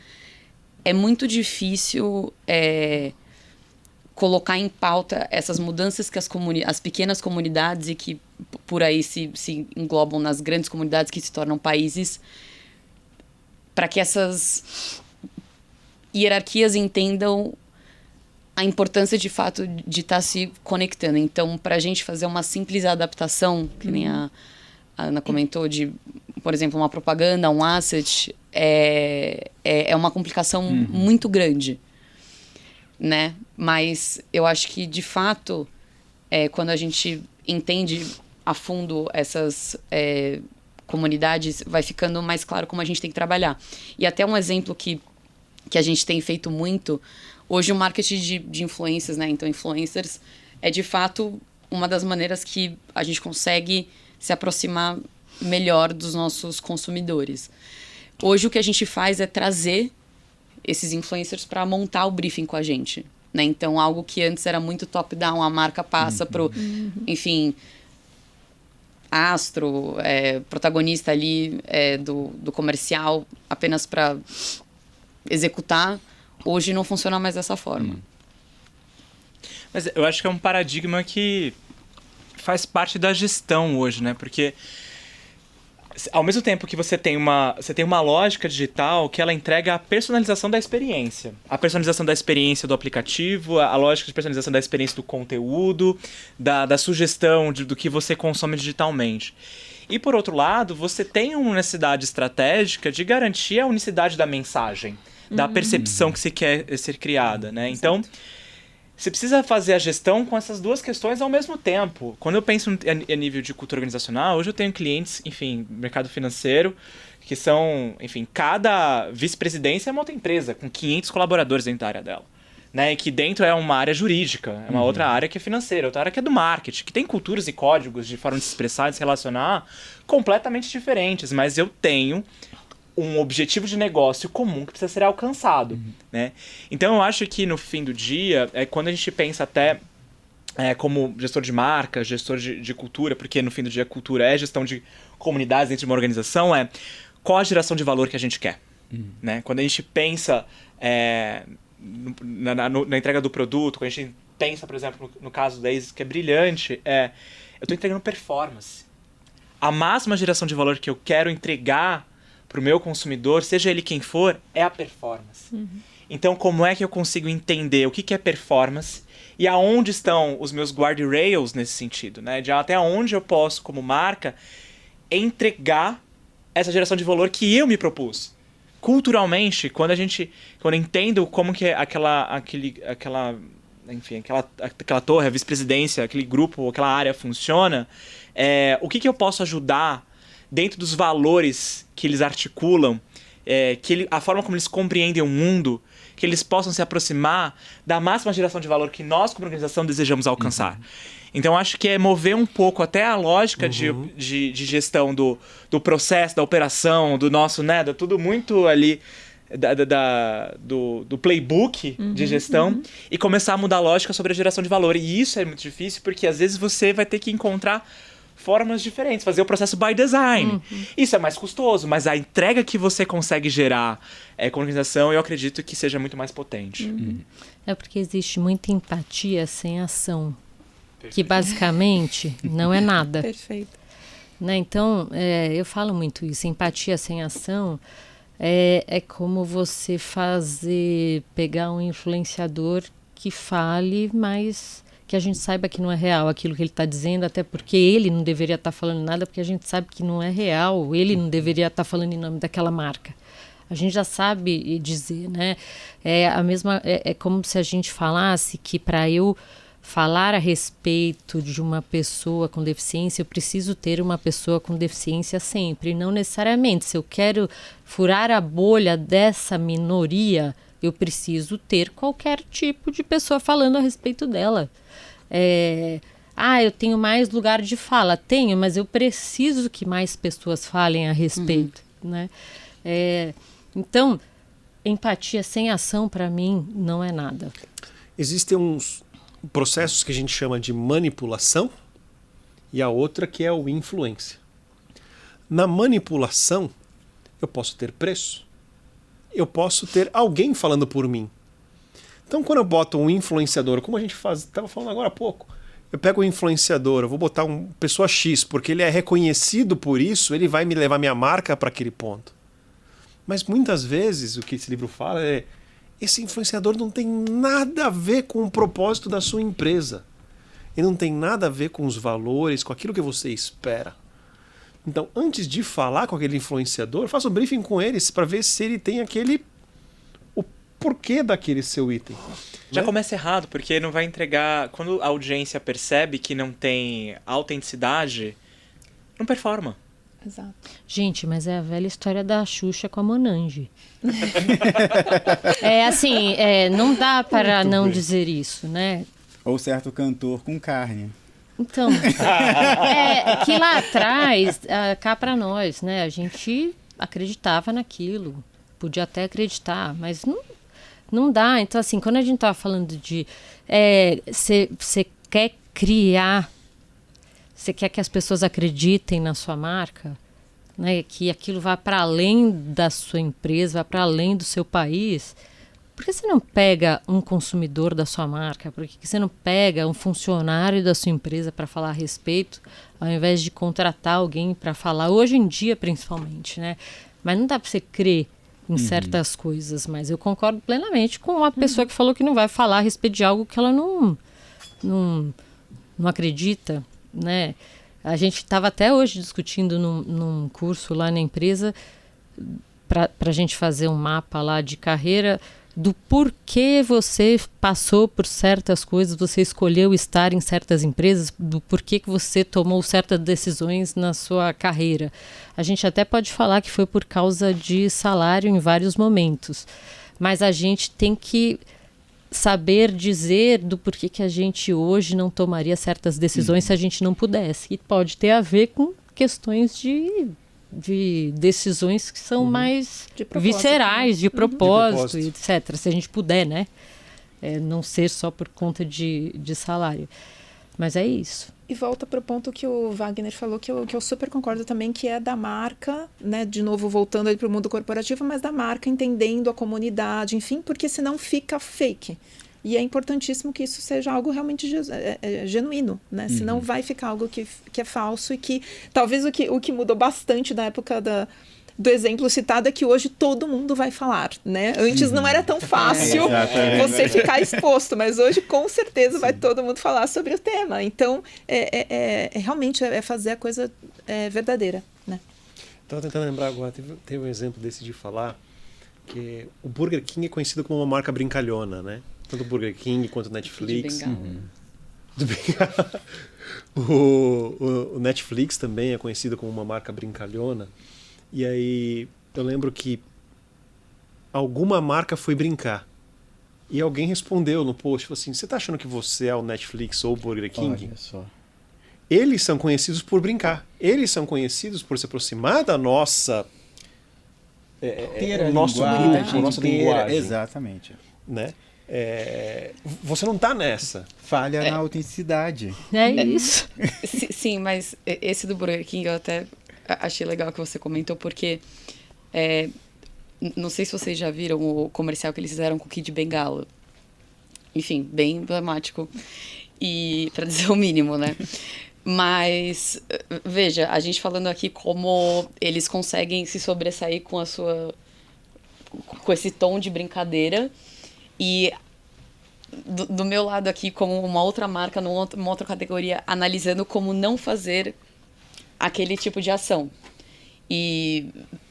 É muito difícil colocar em pauta essas mudanças que as pequenas comunidades e que por aí se englobam nas grandes comunidades que se tornam países, para que essas hierarquias entendam a importância de fato de estar se conectando. Então, para a gente fazer uma simples adaptação, que nem a Ana comentou, de, por exemplo, uma propaganda, um asset, é uma complicação muito grande, né? Mas eu acho que, de fato, quando a gente entende a fundo essas comunidades, vai ficando mais claro como a gente tem que trabalhar. E até um exemplo que a gente tem feito muito, hoje o marketing de influencers, né? Então, influencers é, de fato, uma das maneiras que a gente consegue se aproximar melhor dos nossos consumidores. Hoje o que a gente faz é trazer esses influencers para montar o briefing com a gente, né? Então, algo que antes era muito top-down, a marca passa pro, enfim, astro, protagonista ali do comercial apenas para executar. Hoje não funciona mais dessa forma. Mas eu acho que é um paradigma que faz parte da gestão hoje, né? Porque ao mesmo tempo que você tem uma lógica digital que ela entrega a personalização da experiência. A personalização da experiência do aplicativo, a lógica de personalização da experiência do conteúdo, da sugestão do que você consome digitalmente. E, por outro lado, você tem uma necessidade estratégica de garantir a unicidade da mensagem, da percepção que se quer ser criada, né? Então, você precisa fazer a gestão com essas duas questões ao mesmo tempo. Quando eu penso a nível de cultura organizacional, hoje eu tenho clientes, enfim, mercado financeiro, que são, enfim, cada vice-presidência é uma outra empresa, com 500 colaboradores dentro da área dela. Né, e que dentro é uma área jurídica, é uma outra área que é financeira, outra área que é do marketing, que tem culturas e códigos de forma de se expressar e se relacionar completamente diferentes, mas eu tenho um objetivo de negócio comum que precisa ser alcançado. Né? Então eu acho que no fim do dia, quando a gente pensa até como gestor de marca, gestor de cultura, porque no fim do dia cultura é gestão de comunidades dentro de uma organização, qual a geração de valor que a gente quer. Né? Quando a gente pensa na entrega do produto, quando a gente pensa, por exemplo, no caso da Ace, que é brilhante, eu estou entregando performance. A máxima geração de valor que eu quero entregar para o meu consumidor, seja ele quem for, é a performance. Então, como é que eu consigo entender o que é performance e aonde estão os meus guardrails nesse sentido, né? De até onde eu posso, como marca, entregar essa geração de valor que eu me propus. Culturalmente, quando eu entendo como que aquela torre, a vice-presidência, aquele grupo, aquela área funciona, o que eu posso ajudar dentro dos valores que eles articulam, a forma como eles compreendem o mundo, que eles possam se aproximar da máxima geração de valor que nós, como organização, desejamos alcançar. Então, acho que é mover um pouco até a lógica de gestão do processo, da operação, do nosso, né? Tudo muito ali do playbook de gestão e começar a mudar a lógica sobre a geração de valor. E isso é muito difícil porque, às vezes, você vai ter que encontrar formas diferentes, fazer o processo by design. Isso é mais custoso, mas a entrega que você consegue gerar com a organização, eu acredito que seja muito mais potente. É porque existe muita empatia sem ação. Que basicamente não é nada. Perfeito. Né? Então, eu falo muito isso. Empatia sem ação é como você pegar um influenciador que fale, mas que a gente saiba que não é real aquilo que ele está dizendo, até porque ele não deveria estar falando nada, porque a gente sabe que não é real, ele não deveria estar falando em nome daquela marca. A gente já sabe dizer, né? É como se a gente falasse que para eu falar a respeito de uma pessoa com deficiência, eu preciso ter uma pessoa com deficiência sempre. Não necessariamente. Se eu quero furar a bolha dessa minoria, eu preciso ter qualquer tipo de pessoa falando a respeito dela. Eu tenho mais lugar de fala. Tenho, mas eu preciso que mais pessoas falem a respeito. Né? Então, empatia sem ação, para mim, não é nada. Existem uns processos que a gente chama de manipulação e a outra que é o influência. Na manipulação, eu posso ter preço, eu posso ter alguém falando por mim. Então, quando eu boto um influenciador, como a gente estava falando agora há pouco, eu pego um influenciador, eu vou botar uma pessoa X, porque ele é reconhecido por isso, ele vai me levar minha marca para aquele ponto. Mas muitas vezes, o que esse livro fala esse influenciador não tem nada a ver com o propósito da sua empresa. Ele não tem nada a ver com os valores, com aquilo que você espera. Então, antes de falar com aquele influenciador, faça um briefing com ele para ver se ele tem o porquê daquele seu item. Já começa errado, porque não vai entregar... Quando a audiência percebe que não tem autenticidade, não performa. Exato. Gente, mas é a velha história da Xuxa com a Monange. Não dá para Muito não bem. dizer isso, né? Ou certo cantor com carne. Então, que lá atrás, cá para nós, né? A gente acreditava naquilo, podia até acreditar, mas não dá. Então, assim, quando a gente tava falando de... Você quer criar... Você quer que as pessoas acreditem na sua marca, né? Que aquilo vá para além da sua empresa, vá para além do seu país. Por que você não pega um consumidor da sua marca? Por que você não pega um funcionário da sua empresa para falar a respeito, ao invés de contratar alguém para falar, hoje em dia principalmente, né? Mas não dá para você crer em certas coisas, mas eu concordo plenamente com a pessoa que falou que não vai falar a respeito de algo que ela não acredita. Né? A gente estava até hoje discutindo num curso lá na empresa para a gente fazer um mapa lá de carreira do porquê você passou por certas coisas, você escolheu estar em certas empresas, do porquê que você tomou certas decisões na sua carreira. A gente até pode falar que foi por causa de salário em vários momentos, mas a gente tem que saber dizer do porquê que a gente hoje não tomaria certas decisões se a gente não pudesse. E pode ter a ver com questões de decisões que são mais viscerais, de propósito, etc. Se a gente puder, né? Não ser só por conta de salário. Mas é isso. E volta para o ponto que o Wagner falou, que eu super concordo também, que é da marca, né? De novo, voltando para o mundo corporativo, mas da marca entendendo a comunidade, enfim, porque senão fica fake. E é importantíssimo que isso seja algo realmente genuíno, né? Uhum. Senão vai ficar algo que é falso e que talvez o que mudou bastante da época do exemplo citado é que hoje todo mundo vai falar, né? Antes não era tão fácil você ficar exposto, mas hoje com certeza vai todo mundo falar sobre o tema. Então, realmente fazer a coisa verdadeira, né? Estava tentando lembrar agora, teve um exemplo desse de falar que o Burger King é conhecido como uma marca brincalhona, né? Tanto o Burger King quanto o Netflix. Do Bengala. O Netflix também é conhecido como uma marca brincalhona. E aí eu lembro que alguma marca foi brincar. E alguém respondeu no post, falou assim, você tá achando que você é o Netflix ou o Burger King? Olha só. Eles são conhecidos por brincar. Eles são conhecidos por se aproximar da nossa... nossa linguagem. Exatamente. Né? Você não tá nessa. Falha na autenticidade. É isso. Sim, mas esse do Burger King eu até achei legal que você comentou, porque não sei se vocês já viram o comercial que eles fizeram com o Kid Bengala. Enfim, bem emblemático. E para dizer o mínimo, né? Mas, veja, a gente falando aqui como eles conseguem se sobressair com com esse tom de brincadeira. E do meu lado aqui, como uma outra marca, numa outra categoria, analisando como não fazer aquele tipo de ação. E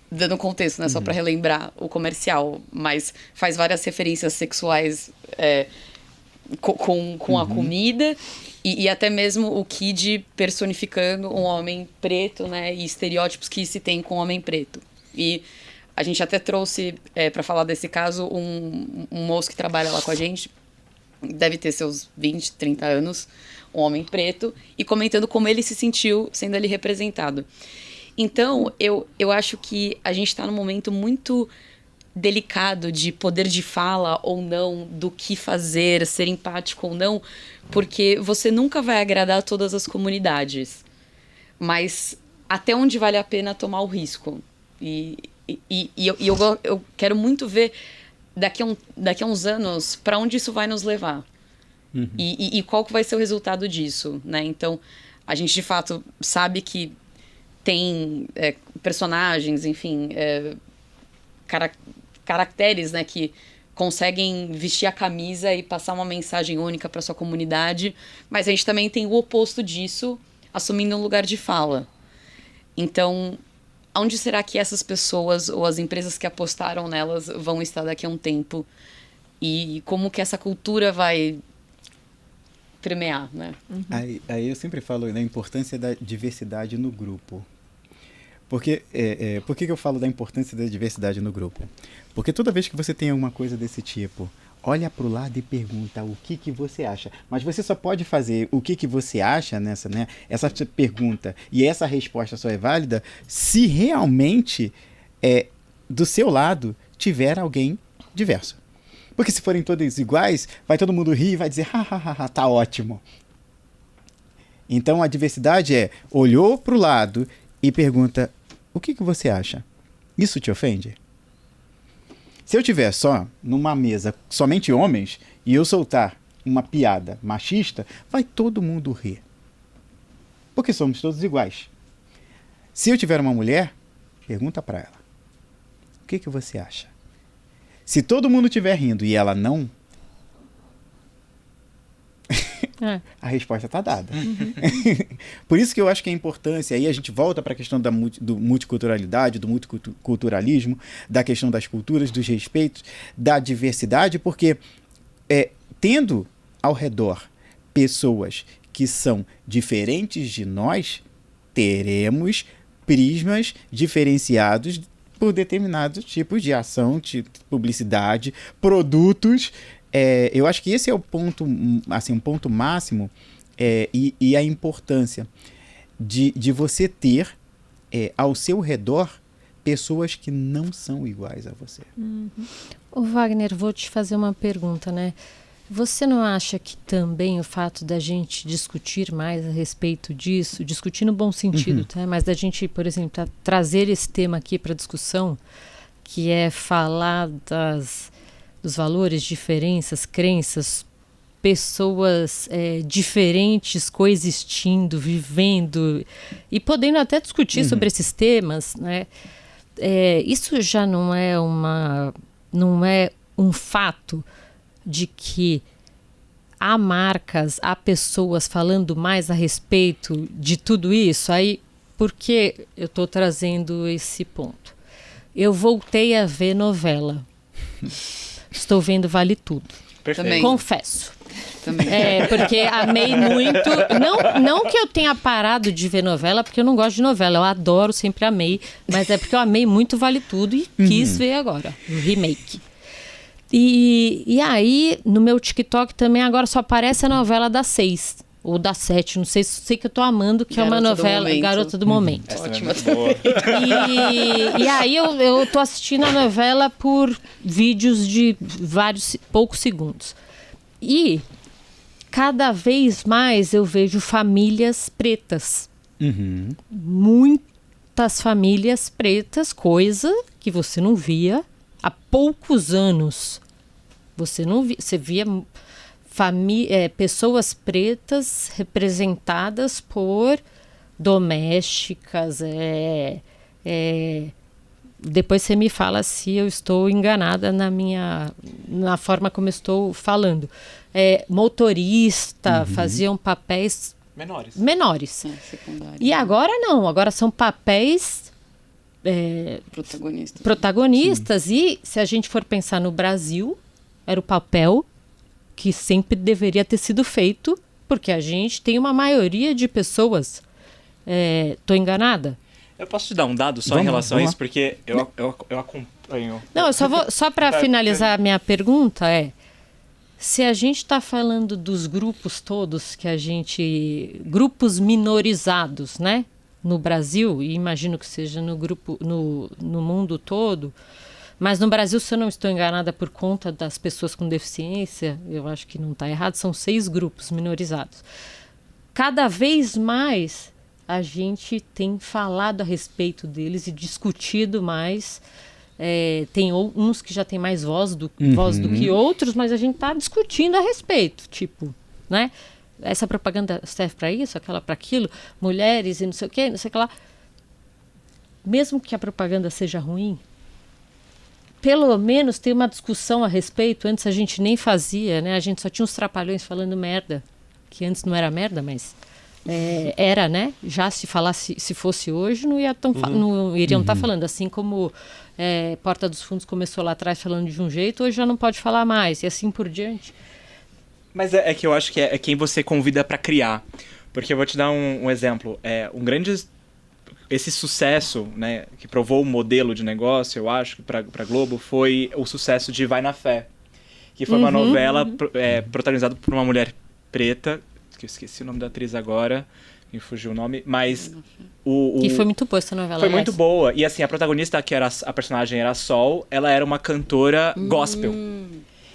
dando contexto, né, só para relembrar o comercial, mas faz várias referências sexuais com a comida e até mesmo o Kid personificando um homem preto, né, e estereótipos que se tem com o homem preto. E a gente até trouxe, para falar desse caso, um moço que trabalha lá com a gente, deve ter seus 20, 30 anos, um homem preto, e comentando como ele se sentiu sendo ali representado. Então, eu acho que a gente está num momento muito delicado de poder de fala ou não, do que fazer, ser empático ou não, porque você nunca vai agradar todas as comunidades. Mas até onde vale a pena tomar o risco? E eu quero muito ver daqui a uns anos para onde isso vai nos levar. Uhum. E qual que vai ser o resultado disso, né? Então, a gente de fato sabe que tem personagens, enfim, caracteres, né, que conseguem vestir a camisa e passar uma mensagem única para sua comunidade, mas a gente também tem o oposto disso, assumindo um lugar de fala. Então, onde será que essas pessoas ou as empresas que apostaram nelas vão estar daqui a um tempo? E como que essa cultura vai permear, né? Uhum. Aí eu sempre falo da importância da diversidade no grupo. Por que eu falo da importância da diversidade no grupo? Porque toda vez que você tem alguma coisa desse tipo, olha para o lado e pergunta o que você acha. Mas você só pode fazer o que você acha nessa, né? Essa pergunta e essa resposta só é válida se realmente do seu lado tiver alguém diverso. Porque se forem todos iguais, vai todo mundo rir e vai dizer, hahaha, tá ótimo. Então a diversidade olhou para o lado e pergunta, o que você acha? Isso te ofende? Se eu tiver só numa mesa somente homens e eu soltar uma piada machista, vai todo mundo rir. Porque somos todos iguais. Se eu tiver uma mulher, pergunta para ela. O que você acha? Se todo mundo estiver rindo e ela não, É. A resposta está dada. Por isso que eu acho que a importância, aí a gente volta para a questão do multiculturalidade, do multiculturalismo, da questão das culturas, dos respeitos, da diversidade, porque tendo ao redor pessoas que são diferentes de nós, teremos prismas diferenciados por determinados tipos de ação, publicidade, produtos. Eu acho que esse é o ponto, assim, um ponto máximo, e a importância de você ter ao seu redor pessoas que não são iguais a você. Ô Wagner, vou te fazer uma pergunta, né? Você não acha que também o fato da gente discutir mais a respeito disso, discutir no bom sentido, tá? Mas da gente, por exemplo, trazer esse tema aqui para discussão, que é falar dos valores, diferenças, crenças, pessoas diferentes coexistindo, vivendo e podendo até discutir sobre esses temas, né? Isso já não é um fato de que há marcas, há pessoas falando mais a respeito de tudo isso. Aí, por que eu estou trazendo esse ponto? Eu voltei a ver novela. Estou vendo Vale Tudo. Também. Confesso. Também. Porque amei muito. Não que eu tenha parado de ver novela, porque eu não gosto de novela. Eu adoro, sempre amei. Mas é porque eu amei muito Vale Tudo e quis ver agora o remake. E aí, no meu TikTok também agora só aparece a novela das 6 ou das 7, não sei que eu tô amando, que Garota é uma novela Garota do Momento. Essa Ótima. é boa. E aí eu tô assistindo a novela por vídeos de poucos segundos. E cada vez mais eu vejo famílias pretas. Muitas famílias pretas, coisa que você não via há poucos anos. Você via pessoas pretas representadas por domésticas. Depois você me fala se eu estou enganada na forma como eu estou falando. Motorista, faziam papéis menores. Secundário. E agora não, agora são papéis protagonistas. E se a gente for pensar no Brasil, era o papel que sempre deveria ter sido feito, porque a gente tem uma maioria de pessoas. Tô enganada? Eu posso te dar um dado só em relação a isso, porque eu acompanho. Não, eu só para finalizar a minha pergunta se a gente está falando dos grupos todos grupos minorizados, né? No Brasil, e imagino que seja no mundo todo, mas no Brasil, se eu não estou enganada, por conta das pessoas com deficiência, eu acho que não está errado, são 6 grupos minorizados. Cada vez mais a gente tem falado a respeito deles e discutido mais. Tem uns que já tem mais voz do que outros, mas a gente está discutindo a respeito, tipo, né? Essa propaganda serve para isso, aquela para aquilo, mulheres e não sei o que lá. Mesmo que a propaganda seja ruim, pelo menos tem uma discussão a respeito. Antes a gente nem fazia, né? A gente só tinha uns trapalhões falando merda, que antes não era merda, mas era, né? Já se falasse, se fosse hoje, não iriam estar falando. Assim como Porta dos Fundos começou lá atrás falando de um jeito, hoje já não pode falar mais, e assim por diante. Mas é que eu acho que é quem você convida para criar. Porque eu vou te dar um exemplo. Esse sucesso, né, que provou o modelo de negócio, eu acho, para Globo, foi o sucesso de Vai na Fé. Que foi uma novela protagonizada por uma mulher preta, que eu esqueci o nome da atriz agora, me fugiu o nome, mas... Que foi muito boa essa novela. Foi muito boa. E assim, a protagonista, a personagem era a Sol, ela era uma cantora gospel.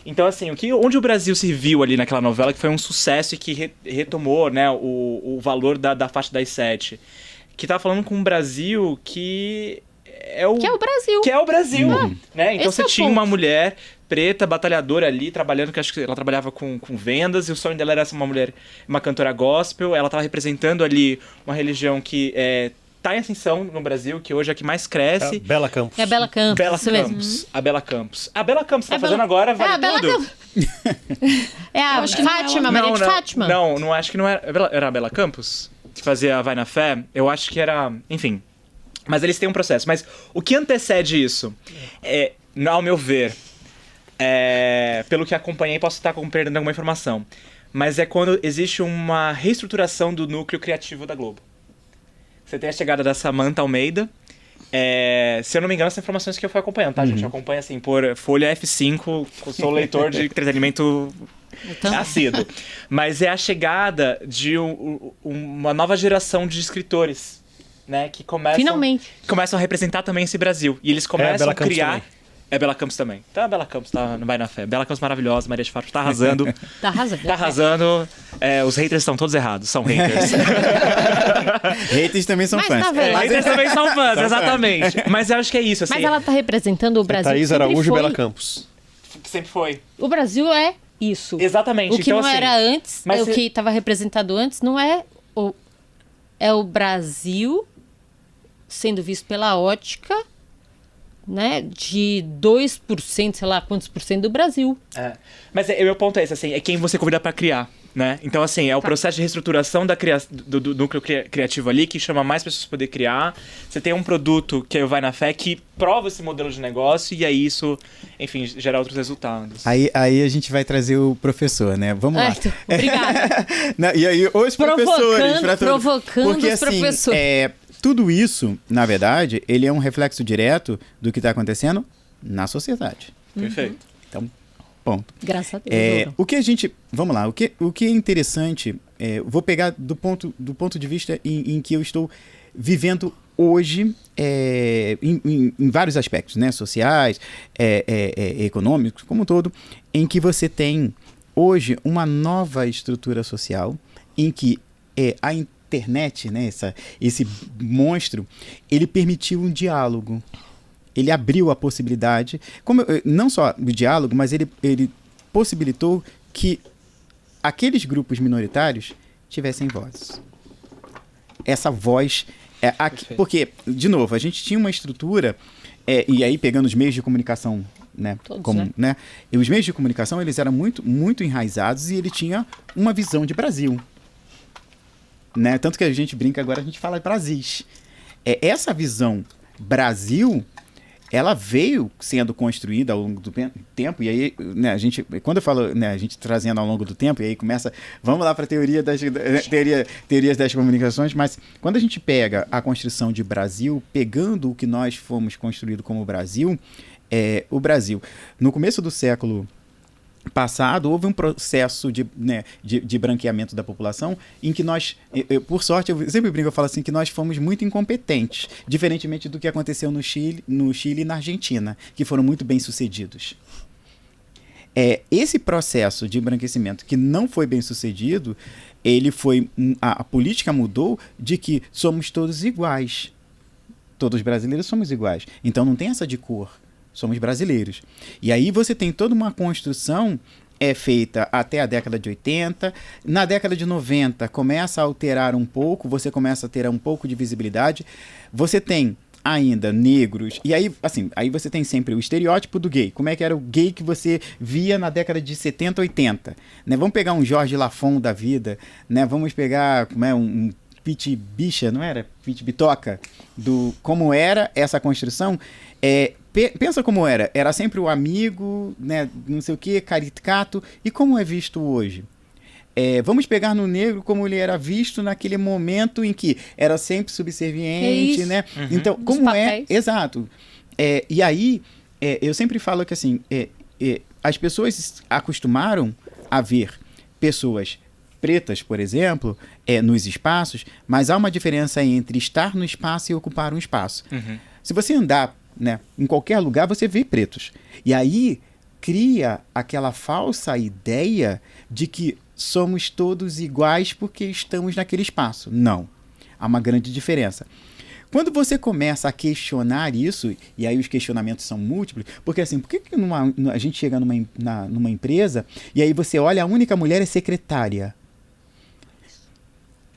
Então, assim, onde o Brasil se viu ali naquela novela, que foi um sucesso e que retomou, né, o valor da faixa das 7. Que tava falando com um Brasil que é o Brasil. Que é o Brasil, né? Então você tinha uma mulher preta, batalhadora ali, trabalhando, que acho que ela trabalhava com vendas, e o sonho dela era ser uma cantora gospel. Ela tava representando ali uma religião que tá em ascensão no Brasil, que hoje é a que mais cresce. Bela Campos. É a Bela Campos. A Bela Campos. A Bela Campos tá fazendo agora Vale Tudo. É a acho que não é Fátima, ela. Maria de Fátima? Não, acho que não era. Era a Bela Campos? Que fazia a Vai na Fé? Eu acho que era. Enfim. Mas eles têm um processo. Mas o que antecede isso? Ao meu ver, pelo que acompanhei, posso estar perdendo alguma informação. Mas é quando existe uma reestruturação do núcleo criativo da Globo. Você tem a chegada da Samantha Almeida. Se eu não me engano, são informações que eu fui acompanhando, tá, gente? Eu acompanho, assim, por Folha F5, eu sou leitor de entretenimento assíduo. Mas é a chegada de uma nova geração de escritores, né? Que começam a representar também esse Brasil. E eles começam a criar... Também. É Bela Campos também. Então a Bela Campos não vai na fé. Bela Campos maravilhosa, Maria de Fátima tá arrasando. Tá arrasando. Tá arrasando. Os haters estão todos errados, são haters. Haters também são Mas fãs. tá vendo? Haters também são fãs, exatamente. Mas eu acho que é isso, assim. Mas ela tá representando o Brasil. Thaís sempre Araújo e foi. Bela Campos. Sempre foi. O Brasil é isso. Exatamente. O que então, não assim, era antes, mas o que estava representado antes, não é o Brasil sendo visto pela ótica, né, de 2%, sei lá quantos por cento do Brasil. Mas o meu ponto é esse, assim, é quem você convida pra criar, né? Então, assim, é o processo de reestruturação do núcleo criativo ali que chama mais pessoas pra poder criar. Você tem um produto que é o Vai na Fé que prova esse modelo de negócio e aí isso, enfim, gera outros resultados. Aí a gente vai trazer o professor, né? Vamos lá. Obrigada. E aí, os professores. Provocando porque, os assim, professores. tudo isso, na verdade, ele é um reflexo direto do que está acontecendo na sociedade. Perfeito. Então, ponto. Graças a Deus. O que a gente... Vamos lá. O que é interessante... vou pegar do ponto de vista em que eu estou vivendo hoje em vários aspectos, né? Sociais, econômicos, como um todo, em que você tem hoje uma nova estrutura social em que a internet, né, esse monstro, ele permitiu um diálogo. Ele abriu a possibilidade, não só o diálogo, mas ele possibilitou que aqueles grupos minoritários tivessem voz. Essa voz... porque, de novo, a gente tinha uma estrutura, e aí pegando os meios de comunicação, né? Todos, né? E os meios de comunicação, eles eram muito, muito enraizados e ele tinha uma visão de Brasil. Né? Tanto que a gente brinca agora, a gente fala Brasis. Essa visão Brasil, ela veio sendo construída ao longo do tempo, e aí, né, quando eu falo, né, a gente trazendo ao longo do tempo, e aí começa, vamos lá para a teorias das comunicações, mas quando a gente pega a construção de Brasil, pegando o que nós fomos construído como Brasil, o Brasil, no começo do século passado, houve um processo de branqueamento da população em que nós, por sorte, eu sempre brinco, eu falo assim, que nós fomos muito incompetentes, diferentemente do que aconteceu no Chile e na Argentina, que foram muito bem sucedidos. Esse processo de embranquecimento que não foi bem sucedido, a política mudou de que somos todos iguais. Todos os brasileiros somos iguais. Então não tem essa de cor. Somos brasileiros. E aí você tem toda uma construção feita até a década de 80. Na década de 90 começa a alterar um pouco, você começa a ter um pouco de visibilidade. Você tem ainda negros. E aí, assim, aí você tem sempre o estereótipo do gay. Como é que era o gay que você via na década de 70, 80? Né? Vamos pegar um Jorge Lafon da vida, né? Vamos pegar um Pete Bicha, não era? Pete Bitoca, como era essa construção. Pensa como era. Era sempre o amigo, né, não sei o que, caricato. E como é visto hoje? Vamos pegar no negro como ele era visto naquele momento em que era sempre subserviente, né? Uhum. Então, Os como papéis. Exato. E aí, eu sempre falo que assim, as pessoas acostumaram a ver pessoas pretas, por exemplo, nos espaços, mas há uma diferença entre estar no espaço e ocupar um espaço. Uhum. Se você andar, né, em qualquer lugar, você vê pretos. E aí cria aquela falsa ideia de que somos todos iguais porque estamos naquele espaço. Não. Há uma grande diferença. Quando você começa a questionar isso, e aí os questionamentos são múltiplos, porque assim, por que a gente chega numa empresa e aí você olha, a única mulher é secretária?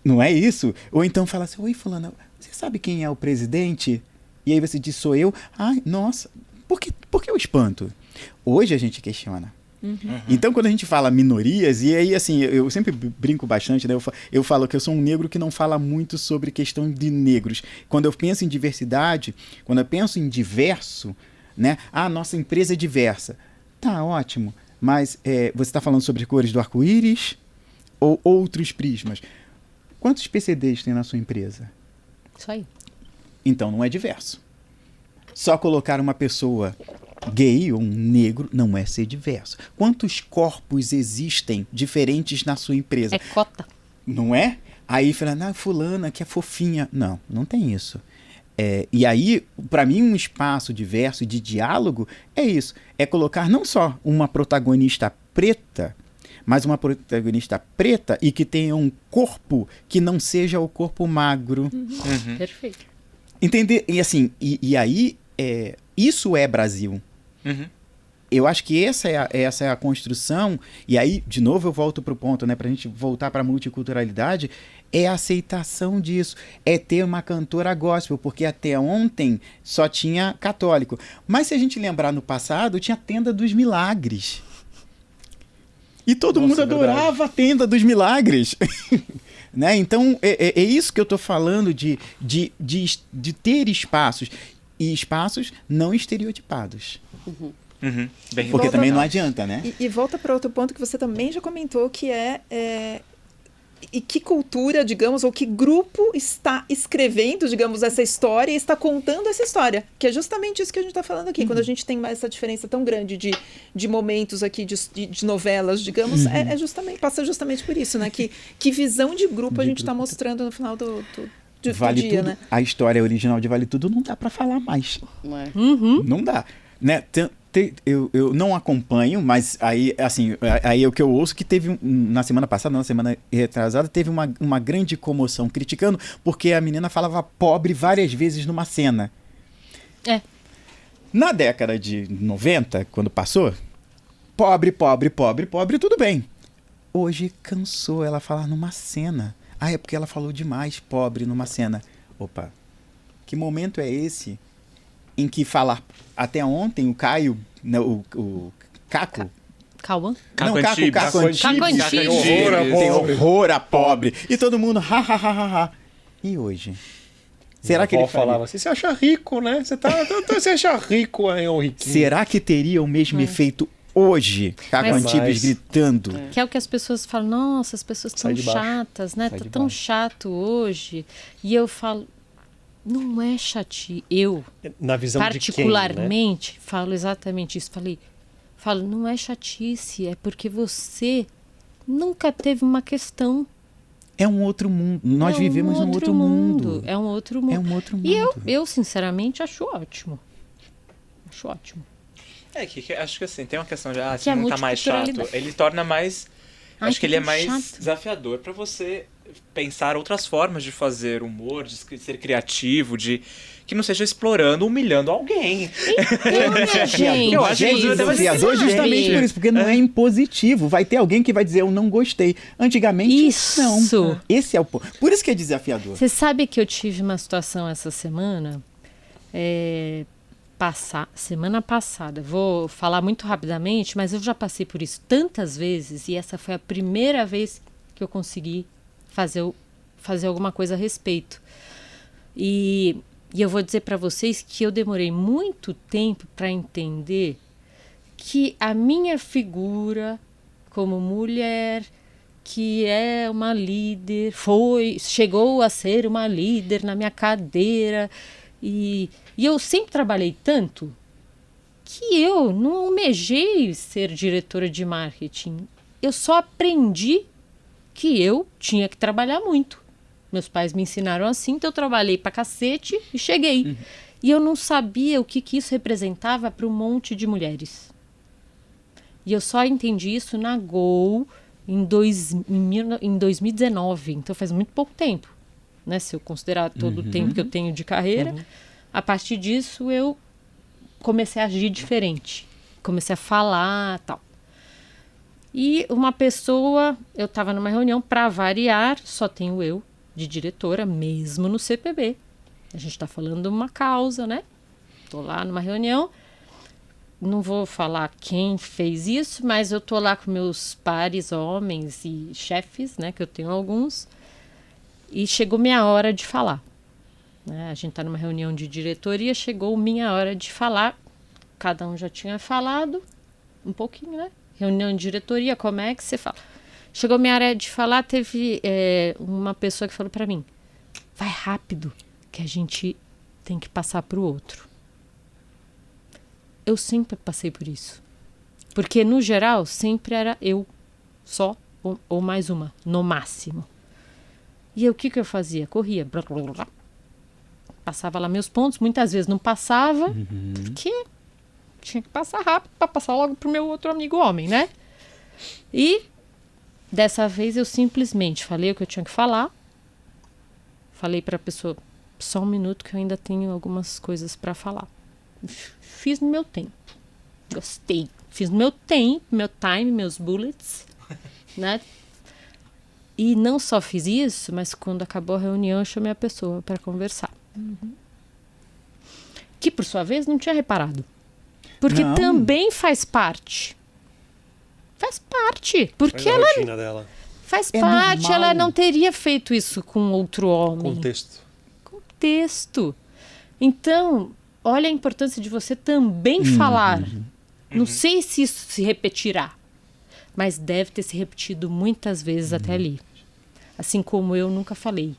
Não é isso? Ou então fala assim, oi fulana, você sabe quem é o presidente? E aí você diz, sou eu. Ai, nossa, por que o espanto? Hoje a gente questiona. Então, quando a gente fala minorias, e aí, assim, eu sempre brinco bastante, né? Eu falo que eu sou um negro que não fala muito sobre questão de negros. Quando eu penso em diversidade, quando eu penso em diverso, né? Ah, nossa empresa é diversa. Tá, ótimo. Mas você está falando sobre cores do arco-íris ou outros prismas? Quantos PCDs tem na sua empresa? Isso aí. Então, não é diverso. Só colocar uma pessoa gay ou um negro não é ser diverso. Quantos corpos existem diferentes na sua empresa? É cota. Não é? Aí fala, fulana que é fofinha. Não, não tem isso. E aí, para mim, um espaço diverso e de diálogo é isso. É colocar não só uma protagonista preta, mas uma protagonista preta e que tenha um corpo que não seja o corpo magro. Perfeito. Entender? E assim, e aí, isso é Brasil. Eu acho que essa é a construção, e aí, de novo, eu volto para o ponto, né, para a gente voltar para a multiculturalidade, é a aceitação disso, é ter uma cantora gospel, porque até ontem só tinha católico. Mas se a gente lembrar no passado, tinha a Tenda dos Milagres. E todo mundo adorava a Tenda dos Milagres. Né? Então, é isso que eu estou falando de ter espaços, e espaços não estereotipados. Porque também não adianta, né? E volta para outro ponto que você também já comentou, que e que cultura, digamos, ou que grupo está escrevendo, digamos, essa história e está contando essa história. Que é justamente isso que a gente está falando aqui. Quando a gente tem essa diferença tão grande de momentos aqui, de novelas, digamos, passa justamente por isso, né? Que visão de grupo a gente está mostrando no final do Vale dia, Tudo, né? a história original de Vale Tudo não dá para falar mais. Não dá. Né? Eu não acompanho, mas aí, assim, aí é o que eu ouço que teve, na semana passada, na semana retrasada, teve uma grande comoção criticando, porque a menina falava pobre várias vezes numa cena. Na década de 90, quando passou, pobre, pobre, pobre, pobre, tudo bem. Hoje cansou ela falar numa cena. É porque ela falou demais pobre numa cena. Opa, que momento é esse em que falar... Até ontem, o Caio, o Caco... Cauã? Não, Caco Antibes. Tem horror a pobre. E todo mundo, ha. E hoje? Será que ele falava assim, você acha rico, né? Você acha rico, hein, ô riquinho? Será que teria o mesmo efeito hoje? Caco Antibes gritando. Que é o que as pessoas falam, nossa, as pessoas estão chatas, né? Tá tão chato hoje. E eu falo... Não é chatice. Eu, na visão particularmente, de quem, né? falo exatamente isso. Falo, não é chatice, é porque você nunca teve uma questão. É um outro mundo. Nós vivemos num outro mundo. É um outro mundo. É um outro mundo. E eu sinceramente, acho ótimo. Acho ótimo. Acho que assim, tem uma questão de, Que se é não tá mais chato, ele torna mais... acho que ele é mais chato. desafiador para você pensar outras formas de fazer humor, de ser criativo, que não seja explorando, humilhando alguém. Então, minha gente, eu acho que desafiador justamente por isso, porque não é impositivo. Vai ter alguém que vai dizer eu não gostei. Antigamente, não. Esse é o ponto. Por isso que é desafiador. Você sabe que eu tive uma situação essa semana? Semana passada. Vou falar muito rapidamente, mas eu já passei por isso tantas vezes e essa foi a primeira vez que eu consegui fazer alguma coisa a respeito. E eu vou dizer para vocês que eu demorei muito tempo para entender que a minha figura como mulher, que é uma líder, chegou a ser uma líder na minha cadeira, e eu sempre trabalhei tanto que eu não almejei ser diretora de marketing. Eu só aprendi que eu tinha que trabalhar muito. Meus pais me ensinaram assim, então eu trabalhei pra cacete e cheguei. E eu não sabia o que isso representava para um monte de mulheres. E eu só entendi isso na Gol em 2019, então faz muito pouco tempo, né? Se eu considerar todo o tempo que eu tenho de carreira. A partir disso, eu comecei a agir diferente. Comecei a falar, tal. E uma pessoa, eu estava numa reunião, para variar, só tenho eu, de diretora, mesmo no CPB. A gente está falando de uma causa, né? Estou lá numa reunião. não vou falar quem fez isso, mas eu tô lá com meus pares, homens e chefes, né, que eu tenho alguns, e chegou minha hora de falar. Né? A gente tá numa reunião de diretoria, chegou minha hora de falar, cada um já tinha falado um pouquinho, né? Reunião de diretoria, como é que você fala? Chegou minha hora de falar, teve uma pessoa que falou para mim, vai rápido, que a gente tem que passar pro outro. Eu sempre passei por isso. Porque, no geral, sempre era eu só ou mais uma, no máximo. E o que eu fazia? Corria. Blá, blá, blá, passava lá meus pontos. Muitas vezes não passava, porque tinha que passar rápido para passar logo pro meu outro amigo homem, né? E, dessa vez, eu simplesmente falei o que eu tinha que falar. Falei para a pessoa, só um minuto que eu ainda tenho algumas coisas para falar. Fiz no meu tempo. Gostei. Fiz no meu tempo, meu time, meus bullets, né? E não só fiz isso, mas quando acabou a reunião, eu chamei a pessoa para conversar. Que, por sua vez, não tinha reparado. Porque Não. também faz parte. Faz parte. Porque Faz a ela rotina dela. faz É parte. normal. Ela não teria feito isso com outro homem. Contexto. Contexto. Então, olha a importância de você também falar. Não sei se isso se repetirá, mas deve ter se repetido muitas vezes até ali. Assim como eu nunca falei.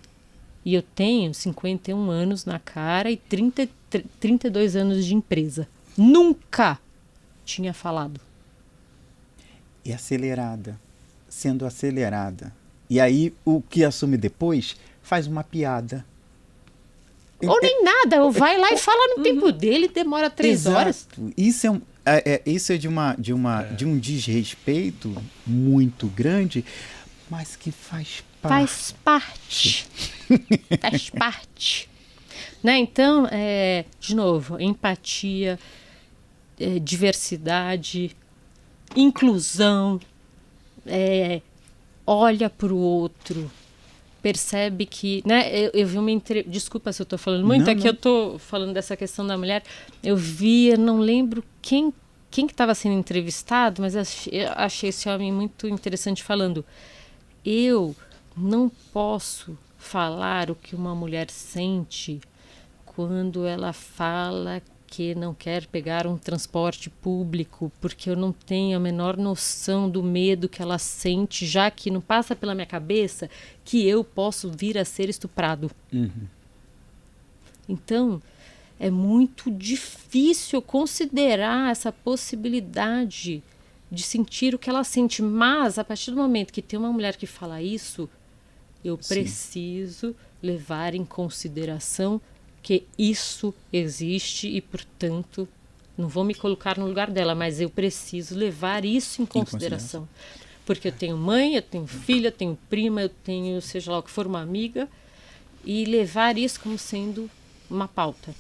E eu tenho 51 anos na cara e 32 anos de empresa. Nunca tinha falado. E acelerada, sendo acelerada. E aí, o que assume depois, faz uma piada. Ou nem nada, ou vai lá e fala no tempo dele, demora 3 horas. Isso isso é de um desrespeito muito grande, mas que faz parte. Faz parte. Faz parte. Né? Então, de novo, empatia, diversidade, inclusão, olha para o outro, percebe que, né, eu vi uma entrevista, desculpa se eu estou falando muito, que eu estou falando dessa questão da mulher, eu não lembro quem que estava sendo entrevistado, mas eu achei esse homem muito interessante falando, eu não posso falar o que uma mulher sente quando ela fala que não quer pegar um transporte público, porque eu não tenho a menor noção do medo que ela sente, já que não passa pela minha cabeça que eu posso vir a ser estuprado. Então, é muito difícil considerar essa possibilidade de sentir o que ela sente, mas a partir do momento que tem uma mulher que fala isso, eu preciso levar em consideração que isso existe e, portanto, não vou me colocar no lugar dela, mas eu preciso levar isso em consideração. Porque eu tenho mãe, eu tenho filha, eu tenho prima, eu tenho, seja lá o que for, uma amiga, e levar isso como sendo uma pauta.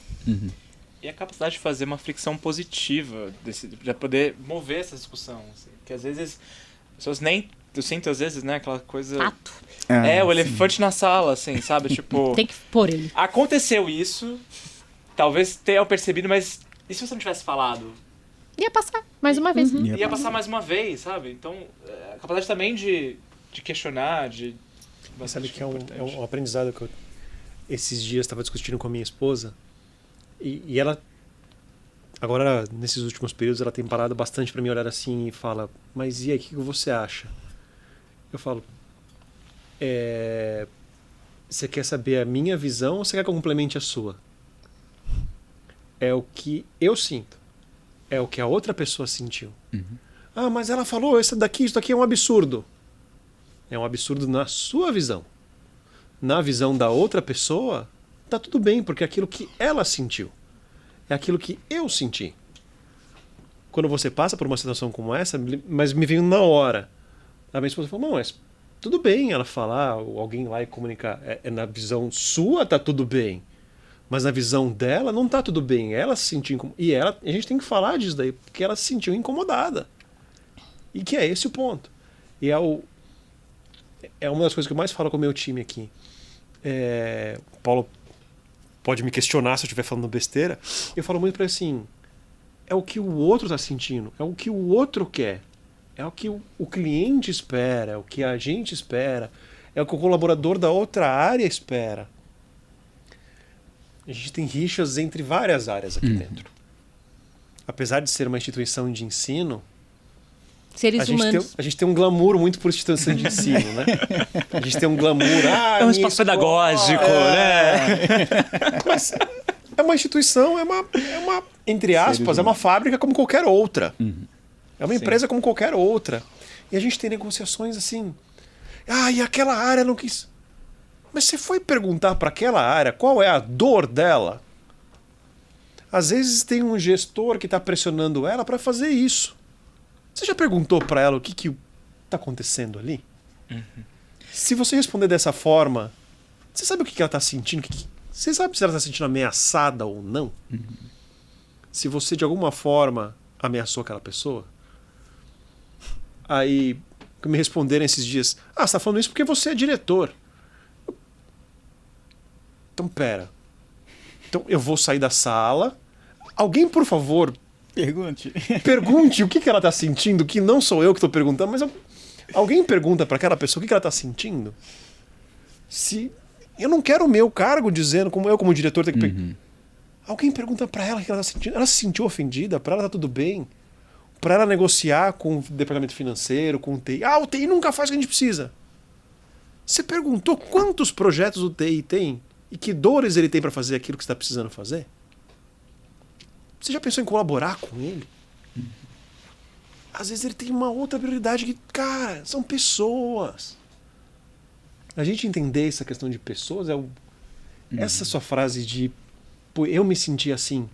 E a capacidade de fazer uma fricção positiva, de poder mover essa discussão. Assim, que às vezes, as pessoas nem... Eu sinto às vezes, né, aquela coisa... Fato. O elefante na sala, assim, sabe? Tipo... Tem que pôr ele. Aconteceu isso, talvez tenha percebido, mas e se você não tivesse falado? Ia passar mais uma vez. Ia passar mais uma vez, sabe? Então, a capacidade também de questionar, Mas sabe que é um aprendizado que eu esses dias estava discutindo com a minha esposa e ela agora nesses últimos períodos ela tem parado bastante para me olhar assim e fala, mas e aí, o que você acha? Eu falo, você quer saber a minha visão ou você quer que eu complemente a sua? É o que eu sinto, é o que a outra pessoa sentiu. Ah, mas ela falou isso daqui é um absurdo. É um absurdo na sua visão. Na visão da outra pessoa, tá tudo bem, porque é aquilo que ela sentiu. É aquilo que eu senti. Quando você passa por uma situação como essa, mas me veio na hora. A minha esposa falou, não, mas tudo bem ela falar, ou alguém lá e comunicar. Na visão sua tá tudo bem. Mas na visão dela não tá tudo bem. Ela se sentiu incomodada. E a gente tem que falar disso daí, porque ela se sentiu incomodada. E que é esse o ponto. E é uma das coisas que eu mais falo com o meu time aqui. O Paulo pode me questionar se eu estiver falando besteira. Eu falo muito para ele assim, é o que o outro está sentindo, é o que o outro quer, é o que o cliente espera, é o que a gente espera, é o que o colaborador da outra área espera. A gente tem rixas entre várias áreas aqui dentro. Apesar de ser uma instituição de ensino, Seres humanos. a gente tem um glamour muito por instituição de ensino, né? A gente tem um glamour... É um espaço pedagógico, né? Mas é uma instituição, é uma entre aspas, é uma fábrica como qualquer outra. É uma empresa como qualquer outra. E a gente tem negociações assim... e aquela área não quis... Mas você foi perguntar para aquela área qual é a dor dela? Às vezes tem um gestor que está pressionando ela para fazer isso. Você já perguntou para ela o que está acontecendo ali? Se você responder dessa forma, você sabe o que ela está sentindo? Você sabe se ela está se sentindo ameaçada ou não? Se você de alguma forma ameaçou aquela pessoa? Aí me responderam esses dias: você está falando isso porque você é diretor. Então, pera. Então, eu vou sair da sala. Alguém, por favor, pergunte o que ela está sentindo, que não sou eu que estou perguntando, mas alguém pergunta para aquela pessoa o que ela está sentindo. Se eu não quero o meu cargo dizendo, como diretor, tenho que... Alguém pergunta para ela o que ela está sentindo. Ela se sentiu ofendida? Para ela está tudo bem? Para ela negociar com o departamento financeiro, com o TI. O TI nunca faz o que a gente precisa. Você perguntou quantos projetos o TI tem? E que dores ele tem para fazer aquilo que você está precisando fazer? Você já pensou em colaborar com ele? Às vezes ele tem uma outra prioridade que, cara, são pessoas. A gente entender essa questão de pessoas essa sua frase de eu me senti assim.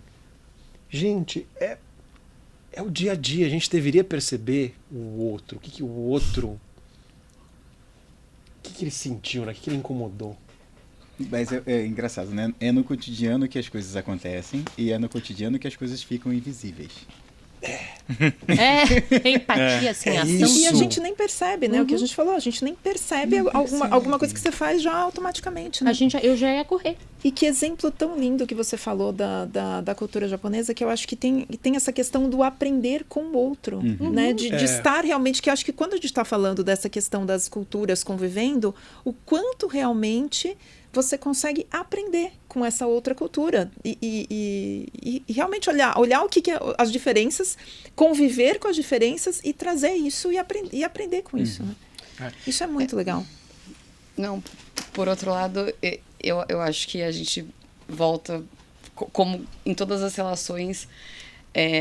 Gente, é o dia a dia. A gente deveria perceber o outro. O que o outro... O que ele sentiu, né? O que ele incomodou. Mas é engraçado, né? É no cotidiano que as coisas acontecem e é no cotidiano que as coisas ficam invisíveis. Empatia, assim, ação. Isso. E a gente nem percebe, né? O que a gente falou, a gente nem percebe alguma coisa que você faz já automaticamente, né? Eu já ia correr. E que exemplo tão lindo que você falou da cultura japonesa, que eu acho que tem essa questão do aprender com o outro, né? De estar realmente, que eu acho que quando a gente está falando dessa questão das culturas convivendo, o quanto realmente você consegue aprender com essa outra cultura e realmente olhar o que é as diferenças, conviver com as diferenças e trazer isso e aprender com isso, né? Isso é muito legal. Não, por outro lado, eu acho que a gente volta, como em todas as relações,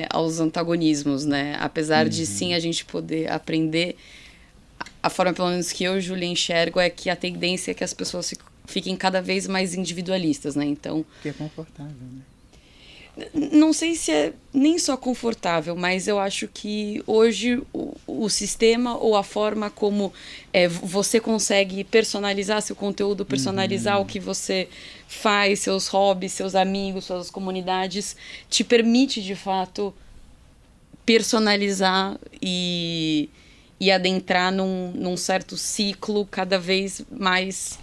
aos antagonismos, né? Apesar de, sim, a gente poder aprender, a forma, pelo menos, que eu, Júlia, enxergo é que a tendência é que as pessoas fiquem cada vez mais individualistas, né? Então... Que é confortável, né? Não sei se é nem só confortável, mas eu acho que hoje o sistema ou a forma como você consegue personalizar seu conteúdo, personalizar o que você faz, seus hobbies, seus amigos, suas comunidades, te permite, de fato, personalizar e adentrar num certo ciclo cada vez mais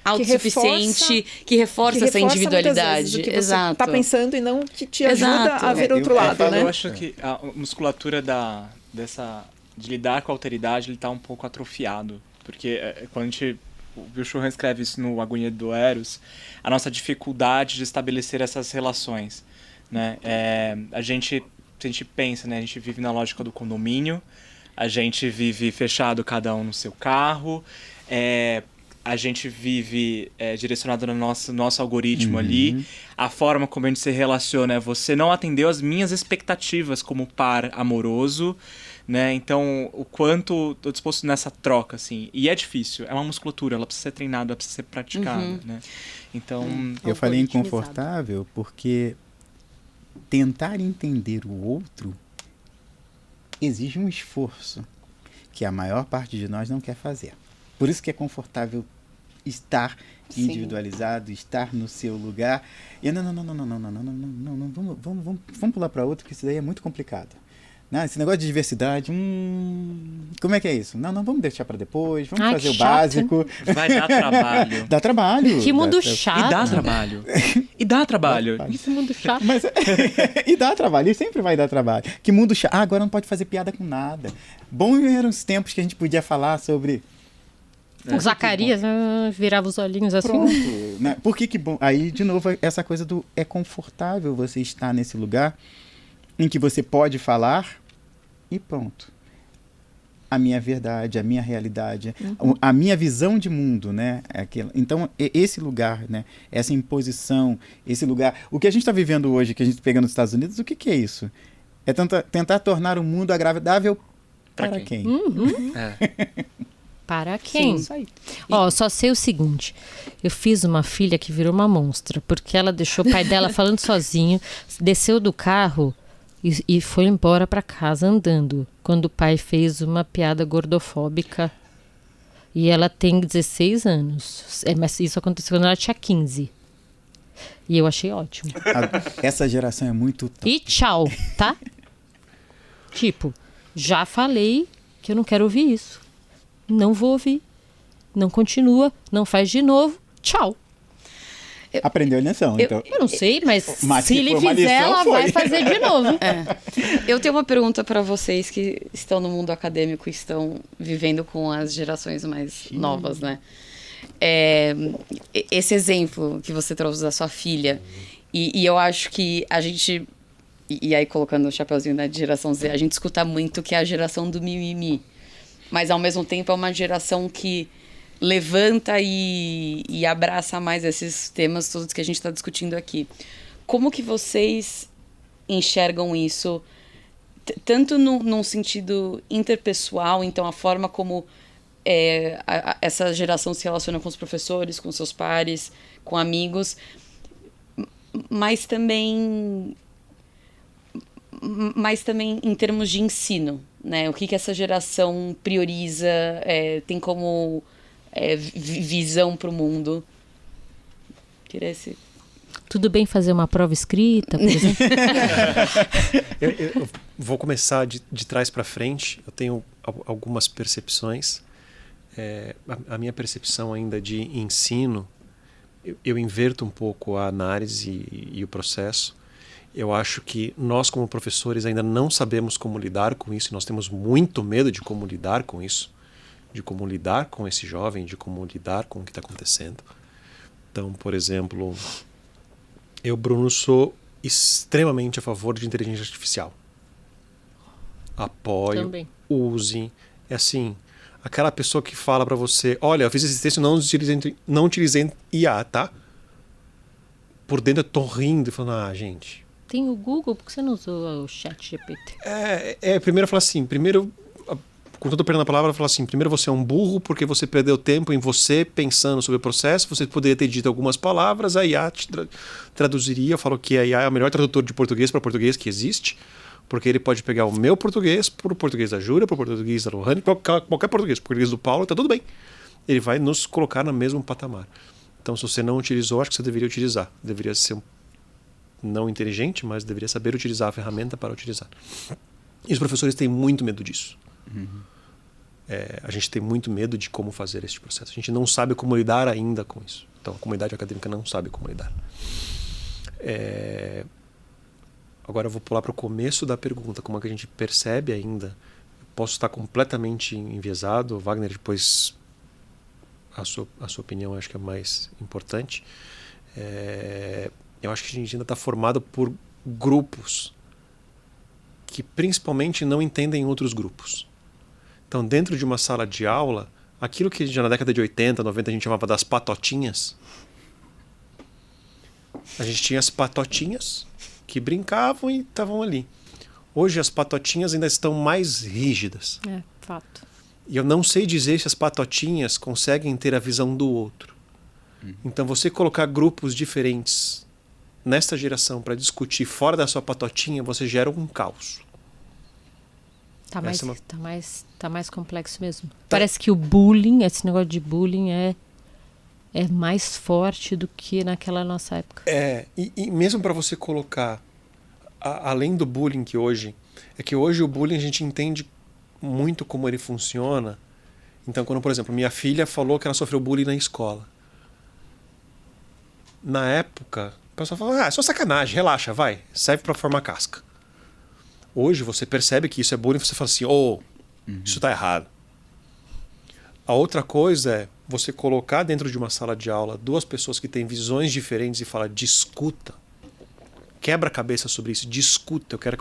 autossuficiente, que reforça essa individualidade. Que Exato. Você está pensando e não que te ajuda a ver outro lado, né? Eu acho que a musculatura de lidar com a alteridade, ele está um pouco atrofiado. Porque quando a gente... O Bill Churran escreve isso no Agonia do Eros, a nossa dificuldade de estabelecer essas relações, né? Se a gente pensa, né? A gente vive na lógica do condomínio, a gente vive fechado, cada um no seu carro, a gente vive direcionado no nosso algoritmo ali. A forma como a gente se relaciona você não atendeu as minhas expectativas como par amoroso, né? Então, o quanto estou disposto nessa troca, assim. E é difícil, é uma musculatura, ela precisa ser treinada, ela precisa ser praticada, né? Então... Eu falei inconfortável porque tentar entender o outro exige um esforço que a maior parte de nós não quer fazer. Por isso que é confortável estar individualizado, estar no seu lugar. E não, vamos pular para outro, porque isso daí é muito complicado. Não, esse negócio de diversidade, como é que é isso? Não, vamos deixar para depois, vamos fazer o que chato. básico. Vai dar trabalho. Dá trabalho. Que mundo dá, chato. E dá trabalho. E dá trabalho. Que mundo chato. Mas, e dá trabalho, e sempre vai dar trabalho. Que mundo chato. Agora não pode fazer piada com nada. Bom eram os tempos que a gente podia falar sobre... O Zacarias virava os olhinhos assim. Pronto. Né? Por que bom? Aí, de novo, essa coisa do... É confortável você estar nesse lugar em que você pode falar e pronto. A minha verdade, a minha realidade, a minha visão de mundo, né? Então, esse lugar, né? Essa imposição, esse lugar... O que a gente está vivendo hoje, que a gente pega nos Estados Unidos, o que é isso? É tentar tornar o mundo agradável para quem? Para quem? Sim, isso aí. Ó, só sei o seguinte. Eu fiz uma filha que virou uma monstra, porque ela deixou o pai dela falando sozinho, desceu do carro e foi embora para casa andando, quando o pai fez uma piada gordofóbica. E ela tem 16 anos. Mas isso aconteceu quando ela tinha 15. E eu achei ótimo. Essa geração é muito... E tchau, tá? Tipo, já falei que eu não quero ouvir isso. Não vou ouvir. Não continua, não faz de novo. Tchau. Aprendeu a lição, então. Eu não sei, mas Mas se que ele foi uma fizer, lição, ela foi. vai fazer de novo. Eu tenho uma pergunta para vocês que estão no mundo acadêmico e estão vivendo com as gerações mais novas, né? Esse exemplo que você trouxe da sua filha, e eu acho que a gente, e aí colocando o chapeuzinho da geração Z, a gente escuta muito que é a geração do mimimi, mas ao mesmo tempo é uma geração que levanta e abraça mais esses temas todos que a gente está discutindo aqui. Como que vocês enxergam isso, tanto num sentido interpessoal, então a forma como essa geração se relaciona com os professores, com seus pares, com amigos, mas também em termos de ensino, né? O que essa geração prioriza, tem como visão para o mundo. Queria esse... Tudo bem fazer uma prova escrita, por exemplo? Eu vou começar de trás para frente. Eu tenho algumas percepções. A minha percepção ainda de ensino, eu inverto um pouco a análise e o processo. Eu acho que nós, como professores, ainda não sabemos como lidar com isso. E nós temos muito medo de como lidar com isso, de como lidar com esse jovem, de como lidar com o que está acontecendo. Então, por exemplo, eu, Bruno, sou extremamente a favor de inteligência artificial. Apoio, Também. use. É assim, aquela pessoa que fala para você, olha, eu fiz esse texto e não utilizei IA, tá? Por dentro eu tô rindo e falando, gente... Tem o Google, por que você não usou o chat GPT? Primeiro eu falo assim, com todo o perdão na palavra, eu falo assim, primeiro você é um burro porque você perdeu tempo em você pensando sobre o processo, você poderia ter dito algumas palavras, a IA te traduziria, eu falo que a IA é o melhor tradutor de português para português que existe, porque ele pode pegar o meu português para o português da Júlia, para o português da Lohane, qualquer português do Paulo, tá tudo bem. Ele vai nos colocar no mesmo patamar. Então, se você não utilizou, acho que você deveria utilizar. Deveria ser não inteligente, mas deveria saber utilizar a ferramenta para utilizar. E os professores têm muito medo disso. A gente tem muito medo de como fazer esse processo. A gente não sabe como lidar ainda com isso. Então, a comunidade acadêmica não sabe como lidar. Agora eu vou pular para o começo da pergunta. Como é que a gente percebe ainda? Eu posso estar completamente enviesado. Wagner, depois a sua opinião acho que é mais importante. Eu acho que a gente ainda está formado por grupos que principalmente não entendem outros grupos. Então, dentro de uma sala de aula, aquilo que já na década de 80, 90 a gente chamava das patotinhas, a gente tinha as patotinhas que brincavam e estavam ali. Hoje as patotinhas ainda estão mais rígidas. Fato. E eu não sei dizer se as patotinhas conseguem ter a visão do outro. Então, você colocar grupos diferentes nesta geração para discutir fora da sua patotinha, você gera um caos. Tá mais complexo mesmo. Parece que o bullying, esse negócio de bullying é mais forte do que naquela nossa época. E mesmo para você colocar, além do bullying que hoje é que hoje o bullying a gente entende muito como ele funciona. Então, quando, por exemplo, minha filha falou que ela sofreu bullying na escola. Na época, o pessoal falou, é só sacanagem, relaxa, vai, serve para formar casca. Hoje você percebe que isso é bullying, você fala assim, isso tá errado. A outra coisa é você colocar dentro de uma sala de aula 2 pessoas que têm visões diferentes e falar, discuta. Quebra a cabeça sobre isso, discuta. Eu quero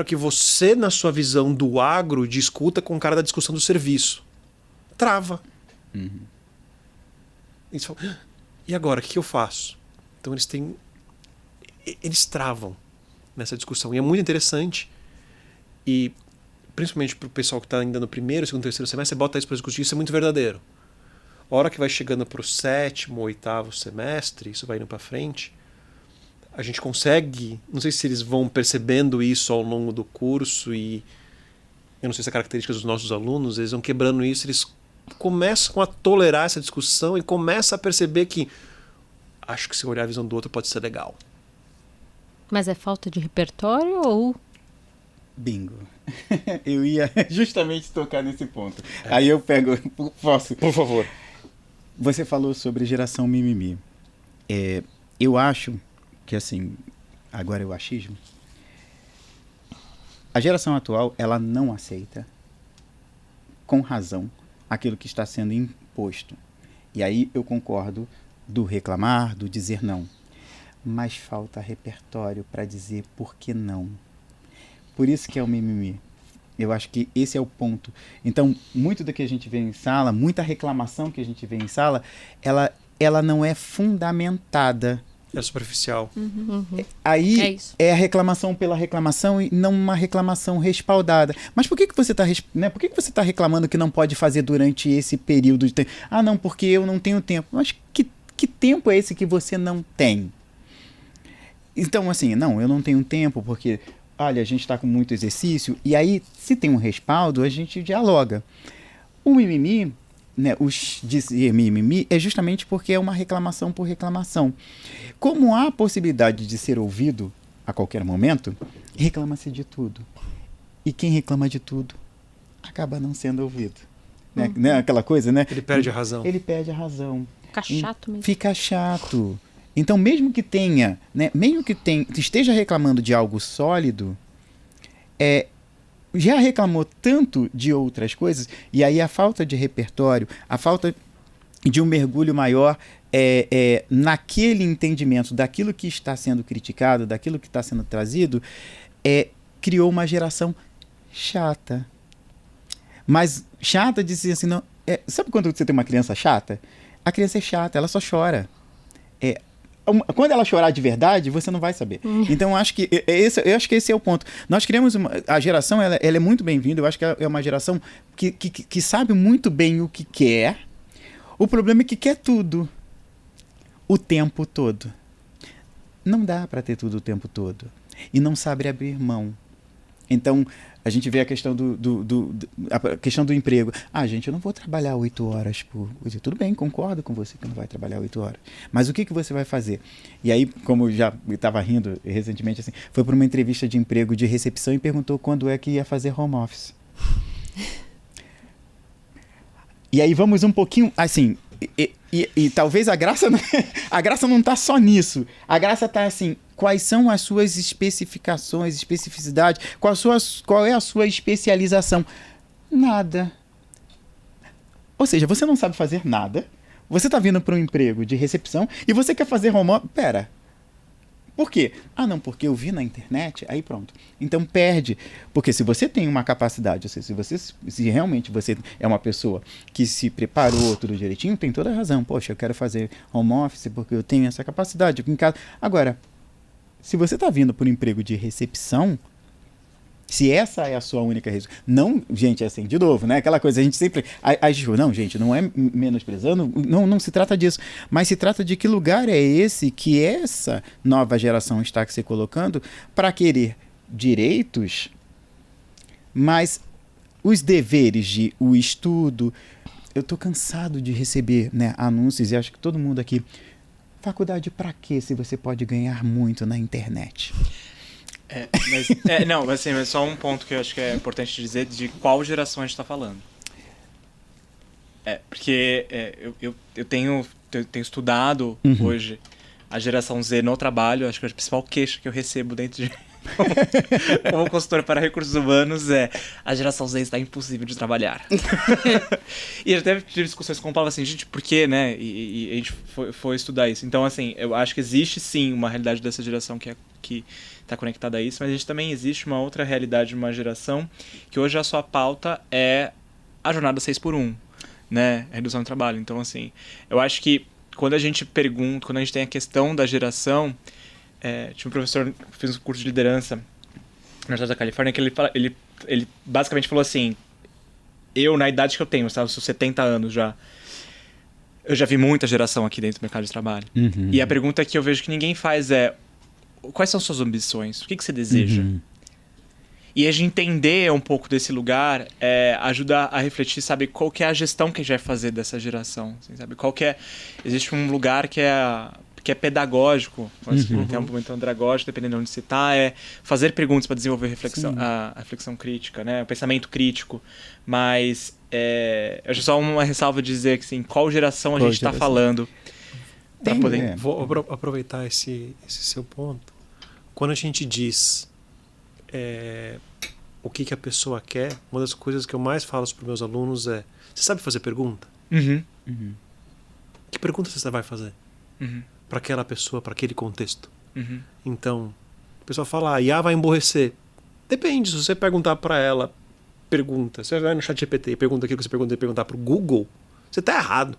que você, na sua visão do agro, discuta com o cara da discussão do serviço. Trava. Eles falam, e agora, o que eu faço? Então eles travam nessa discussão. E é muito interessante. E principalmente para o pessoal que está ainda no primeiro, segundo, terceiro semestre, você bota isso para discutir, isso é muito verdadeiro. A hora que vai chegando para o 7º, 8º semestre, isso vai indo para frente, a gente consegue, não sei se eles vão percebendo isso ao longo do curso, e eu não sei se é característica dos nossos alunos, eles vão quebrando isso, eles começam a tolerar essa discussão e começam a perceber que acho que se olhar a visão do outro pode ser legal. Mas é falta de repertório ou... Bingo. Eu ia justamente tocar nesse ponto. Aí eu pego... Posso? Por favor. Você falou sobre geração mimimi. Eu acho que, assim, agora é o achismo, a geração atual, ela não aceita, com razão, aquilo que está sendo imposto. E aí eu concordo do reclamar, do dizer não. Mas falta repertório para dizer por que não. Por isso que é o mimimi. Eu acho que esse é o ponto. Então, muito do que a gente vê em sala, muita reclamação que a gente vê em sala, ela não é fundamentada. É superficial. Aí é a reclamação pela reclamação e não uma reclamação respaldada. Mas por que você está por que você tá reclamando que não pode fazer durante esse período de tempo? Ah, não, porque eu não tenho tempo. Mas que tempo é esse que você não tem? Então, assim, não, eu não tenho tempo porque, olha, a gente está com muito exercício. E aí, se tem um respaldo, a gente dialoga. O mimimi, né, dizer mimimi é justamente porque é uma reclamação por reclamação. Como há a possibilidade de ser ouvido a qualquer momento, reclama-se de tudo. E quem reclama de tudo acaba não sendo ouvido. Né? Aquela coisa, né? Ele perde a razão. Ele perde a razão. Fica chato mesmo. Fica chato. Então, mesmo que tenha, né, esteja reclamando de algo sólido, já reclamou tanto de outras coisas, e aí a falta de repertório, a falta de um mergulho maior naquele entendimento daquilo que está sendo criticado, daquilo que está sendo trazido, criou uma geração chata. Mas chata de dizer assim, não, sabe quando você tem uma criança chata? A criança é chata, ela só chora. Quando ela chorar de verdade, você não vai saber. Então, eu acho que esse é o ponto. Nós criamos a geração, ela é muito bem-vinda. Eu acho que é uma geração que sabe muito bem o que quer. O problema é que quer tudo. O tempo todo. Não dá para ter tudo o tempo todo. E não sabe abrir mão. Então, a gente vê a questão a questão do emprego. Ah, gente, eu não vou trabalhar 8 horas por dia. Tudo bem, concordo com você que não vai trabalhar 8 horas. Mas o que você vai fazer? E aí, como eu já estava rindo recentemente, assim, foi para uma entrevista de emprego de recepção e perguntou quando é que ia fazer home office. E aí vamos um pouquinho, assim, e talvez a graça não está só nisso. A graça está assim, quais são as suas especificações, especificidades, qual é a sua especialização? Nada. Ou seja, você não sabe fazer nada, você está vindo para um emprego de recepção e você quer fazer home office. Pera, por quê? Ah, não, porque eu vi na internet, aí pronto. Então perde, porque se você tem uma capacidade, ou seja, se realmente você é uma pessoa que se preparou tudo direitinho, tem toda a razão. Poxa, eu quero fazer home office porque eu tenho essa capacidade aqui em casa. Agora, se você está vindo por um emprego de recepção, se essa é a sua única reação, não, gente, assim, de novo, né? Aquela coisa, a gente sempre, não, gente, não é menosprezando, não se trata disso, mas se trata de que lugar é esse que essa nova geração está se colocando para querer direitos, mas os deveres de o estudo. Eu estou cansado de receber, né, anúncios, e acho que todo mundo aqui, faculdade para quê se você pode ganhar muito na internet? Mas só um ponto que eu acho que é importante dizer de qual geração a gente está falando. Porque eu tenho estudado hoje a geração Z no trabalho. Acho que a principal queixa que eu recebo dentro de como consultor para recursos humanos a geração Z está impossível de trabalhar. E eu até tive discussões com o Paulo assim, gente, por quê, né? E a gente foi estudar isso. Então, assim, eu acho que existe sim uma realidade dessa geração que está conectada a isso, mas a gente também existe uma outra realidade de uma geração que hoje a sua pauta é a jornada 6x1, né? A redução do trabalho. Então, assim, eu acho que quando a gente pergunta, quando a gente tem a questão da geração, tinha um professor que fez um curso de liderança na Universidade da Califórnia que ele basicamente falou assim, eu, na idade que eu tenho, sabe, sou 70 anos já, eu já vi muita geração aqui dentro do mercado de trabalho. E a pergunta que eu vejo que ninguém faz é, quais são suas ambições? O que você deseja? E a gente entender um pouco desse lugar ajuda a refletir, sabe, qual que é a gestão que a gente vai fazer dessa geração. Assim, sabe? Existe um lugar que é pedagógico, tem um momento andragógico, dependendo de onde você está, fazer perguntas para desenvolver a reflexão crítica, né? O pensamento crítico. Mas eu acho só uma ressalva de dizer que, assim, qual geração a gente está falando. Vou aproveitar esse seu ponto. Quando a gente diz o que a pessoa quer, uma das coisas que eu mais falo para os meus alunos é: você sabe fazer pergunta? Que pergunta você vai fazer? Para aquela pessoa, para aquele contexto. Então, o pessoal fala, a IA vai emborrecer. Depende, se você perguntar para ela, pergunta. Você vai no chat GPT e pergunta aquilo que você perguntar para o Google, você está errado.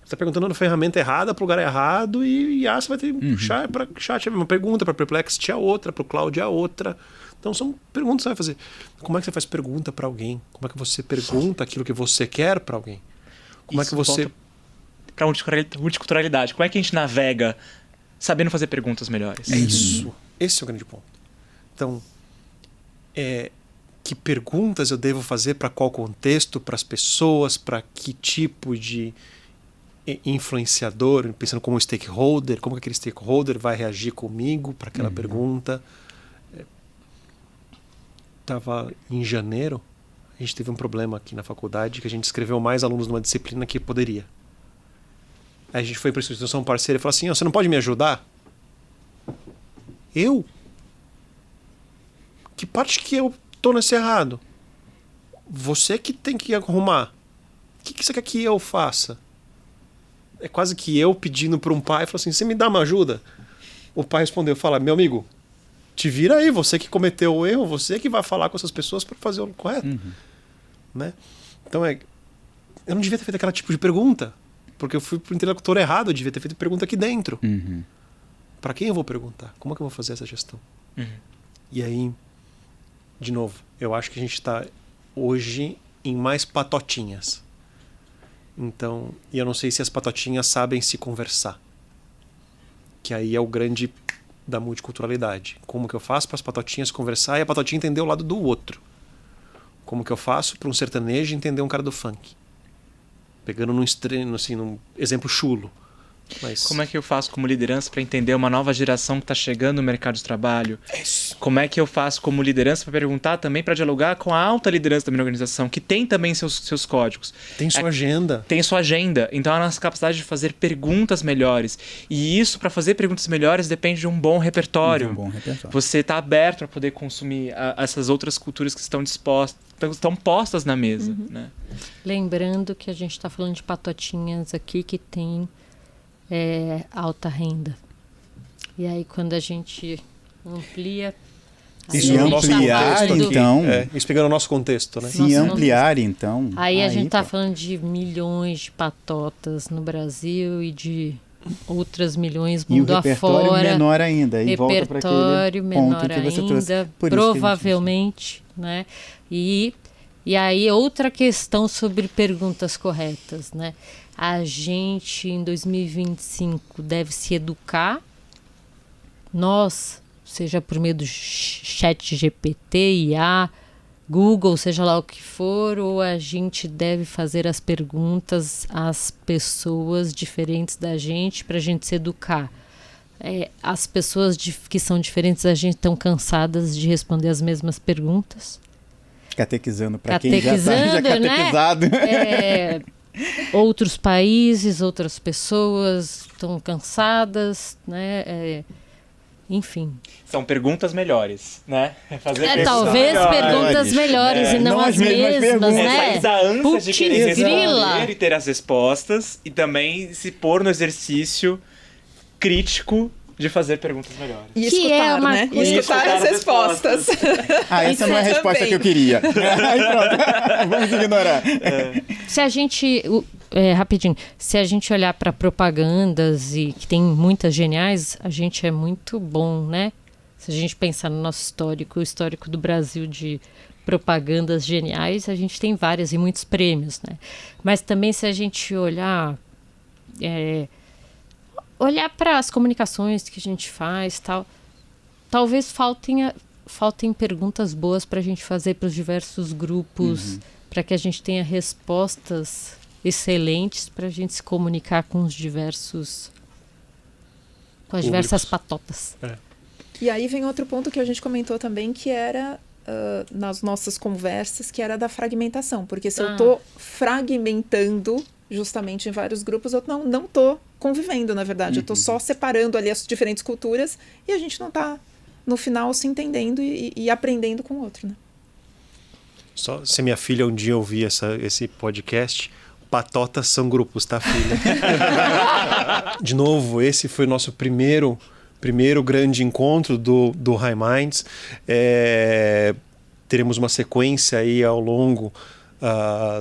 Você está perguntando uma ferramenta errada para o lugar errado e IA você vai ter que puxar para chat. Uma pergunta, para Perplexity é outra, para o Cloud é outra. Então são perguntas que você vai fazer. Como é que você faz pergunta para alguém? Como é que você pergunta aquilo que você quer para alguém? Como é que você... Para multiculturalidade. Como é que a gente navega sabendo fazer perguntas melhores? Isso. Esse é o grande ponto. Então, que perguntas eu devo fazer para qual contexto, para as pessoas, para que tipo de influenciador, pensando como stakeholder, como que aquele stakeholder vai reagir comigo para aquela pergunta. Estava em janeiro, a gente teve um problema aqui na faculdade que a gente escreveu mais alunos numa disciplina que poderia. Aí a gente foi para a instituição parceira e falou assim, você não pode me ajudar? Eu? Que parte que eu tô nesse errado? Você que tem que arrumar. O que você quer que eu faça? É quase que eu pedindo para um pai, falou assim, você me dá uma ajuda? O pai respondeu, fala, meu amigo, te vira aí, você que cometeu o erro, você que vai falar com essas pessoas para fazer o correto. Né? Então eu não devia ter feito aquele tipo de pergunta. Porque eu fui pro interlocutor errado, eu devia ter feito pergunta aqui dentro. Para quem eu vou perguntar? Como é que eu vou fazer essa gestão? E aí, de novo, eu acho que a gente está hoje em mais patotinhas. Então, e eu não sei se as patotinhas sabem se conversar. Que aí é o grande da multiculturalidade. Como que eu faço para as patotinhas conversar e a patotinha entender o lado do outro? Como que eu faço para um sertanejo entender um cara do funk? Pegando num exemplo chulo. Mas... Como é que eu faço como liderança para entender uma nova geração que está chegando no mercado de trabalho? Isso. Como é que eu faço como liderança para perguntar também, para dialogar com a alta liderança da minha organização, que tem também seus códigos? Tem sua agenda. Tem sua agenda. Então a nossa capacidade de fazer perguntas melhores. E isso, para fazer perguntas melhores, depende de um bom repertório. Você está aberto para poder consumir essas outras culturas que estão postas na mesa. Né? Lembrando que a gente está falando de patotinhas aqui que tem alta renda. E aí quando a gente amplia... Isso isso pegando o nosso contexto, né? Se ampliar, então... Aí a gente está falando de milhões de patotas no Brasil e de outras milhões mundo afora. E o repertório menor ainda. E volta para aquele ponto que você trouxe. Provavelmente, né? E aí outra questão sobre perguntas corretas, né? A gente, em 2025, deve se educar. Nós, seja por meio do chat GPT, IA, Google, seja lá o que for, ou a gente deve fazer as perguntas às pessoas diferentes da gente para a gente se educar. as pessoas que são diferentes, a gente estão cansadas de responder as mesmas perguntas. Catequizando para quem já está catequizado. Né? Outros países, outras pessoas estão cansadas, né? Enfim. São perguntas melhores, né? Talvez perguntas melhores e não as mesmas, né? Essa ânsia de querer grila. responder e ter as respostas e também se pôr no exercício crítico de fazer perguntas melhores. E escutar, né? E escutar as respostas. Essa não é a resposta que eu queria. Aí pronto, vamos ignorar. Se a gente... rapidinho, se a gente olhar para propagandas e que tem muitas geniais, a gente é muito bom, né? Se a gente pensar no nosso histórico, o histórico do Brasil de propagandas geniais, a gente tem várias e muitos prêmios, né? Mas também se a gente olhar para as comunicações que a gente faz, talvez faltem perguntas boas para a gente fazer para os diversos grupos, para que a gente tenha respostas excelentes para a gente se comunicar com as diversas patotas. E aí vem outro ponto que a gente comentou também, que era nas nossas conversas, que era da fragmentação. Porque se eu estou fragmentando justamente em vários grupos, eu não estou convivendo, na verdade. Eu estou só separando ali as diferentes culturas e a gente não está, no final, se entendendo e aprendendo com o outro, né? Só se minha filha um dia ouvir esse podcast... Patotas são grupos, tá, filha? De novo, esse foi o nosso primeiro grande encontro do High Minds. Teremos uma sequência aí ao longo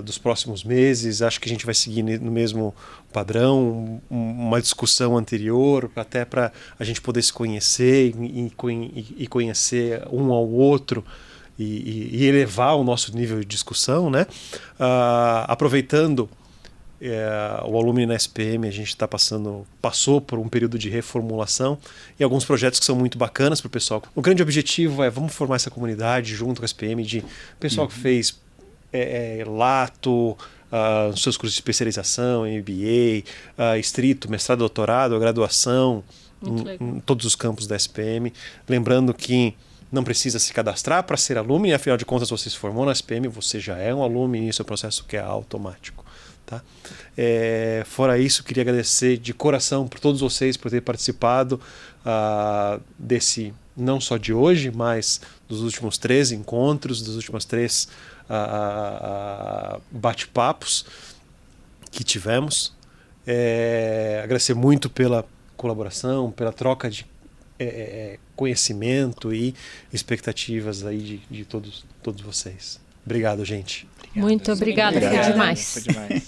dos próximos meses. Acho que a gente vai seguir no mesmo padrão, uma discussão anterior, até para a gente poder se conhecer e conhecer um ao outro. E elevar o nosso nível de discussão, né? Aproveitando o Alumni na SPM, a gente passou por um período de reformulação e alguns projetos que são muito bacanas para o pessoal. O grande objetivo vamos formar essa comunidade junto com a SPM de pessoal que fez lato, seus cursos de especialização, MBA, estrito, mestrado, doutorado, graduação, em todos os campos da SPM. Lembrando que não precisa se cadastrar para ser alumni, afinal de contas, você se formou na SPM, você já é um alumni, e isso é um processo que é automático. Tá? Fora isso, queria agradecer de coração por todos vocês por terem participado desse, não só de hoje, mas dos últimos 3 encontros, dos últimos 3 bate-papos que tivemos. Agradecer muito pela colaboração, pela troca de conhecimento e expectativas aí de todos vocês. Obrigado, gente. Muito obrigada. Foi demais. Foi demais.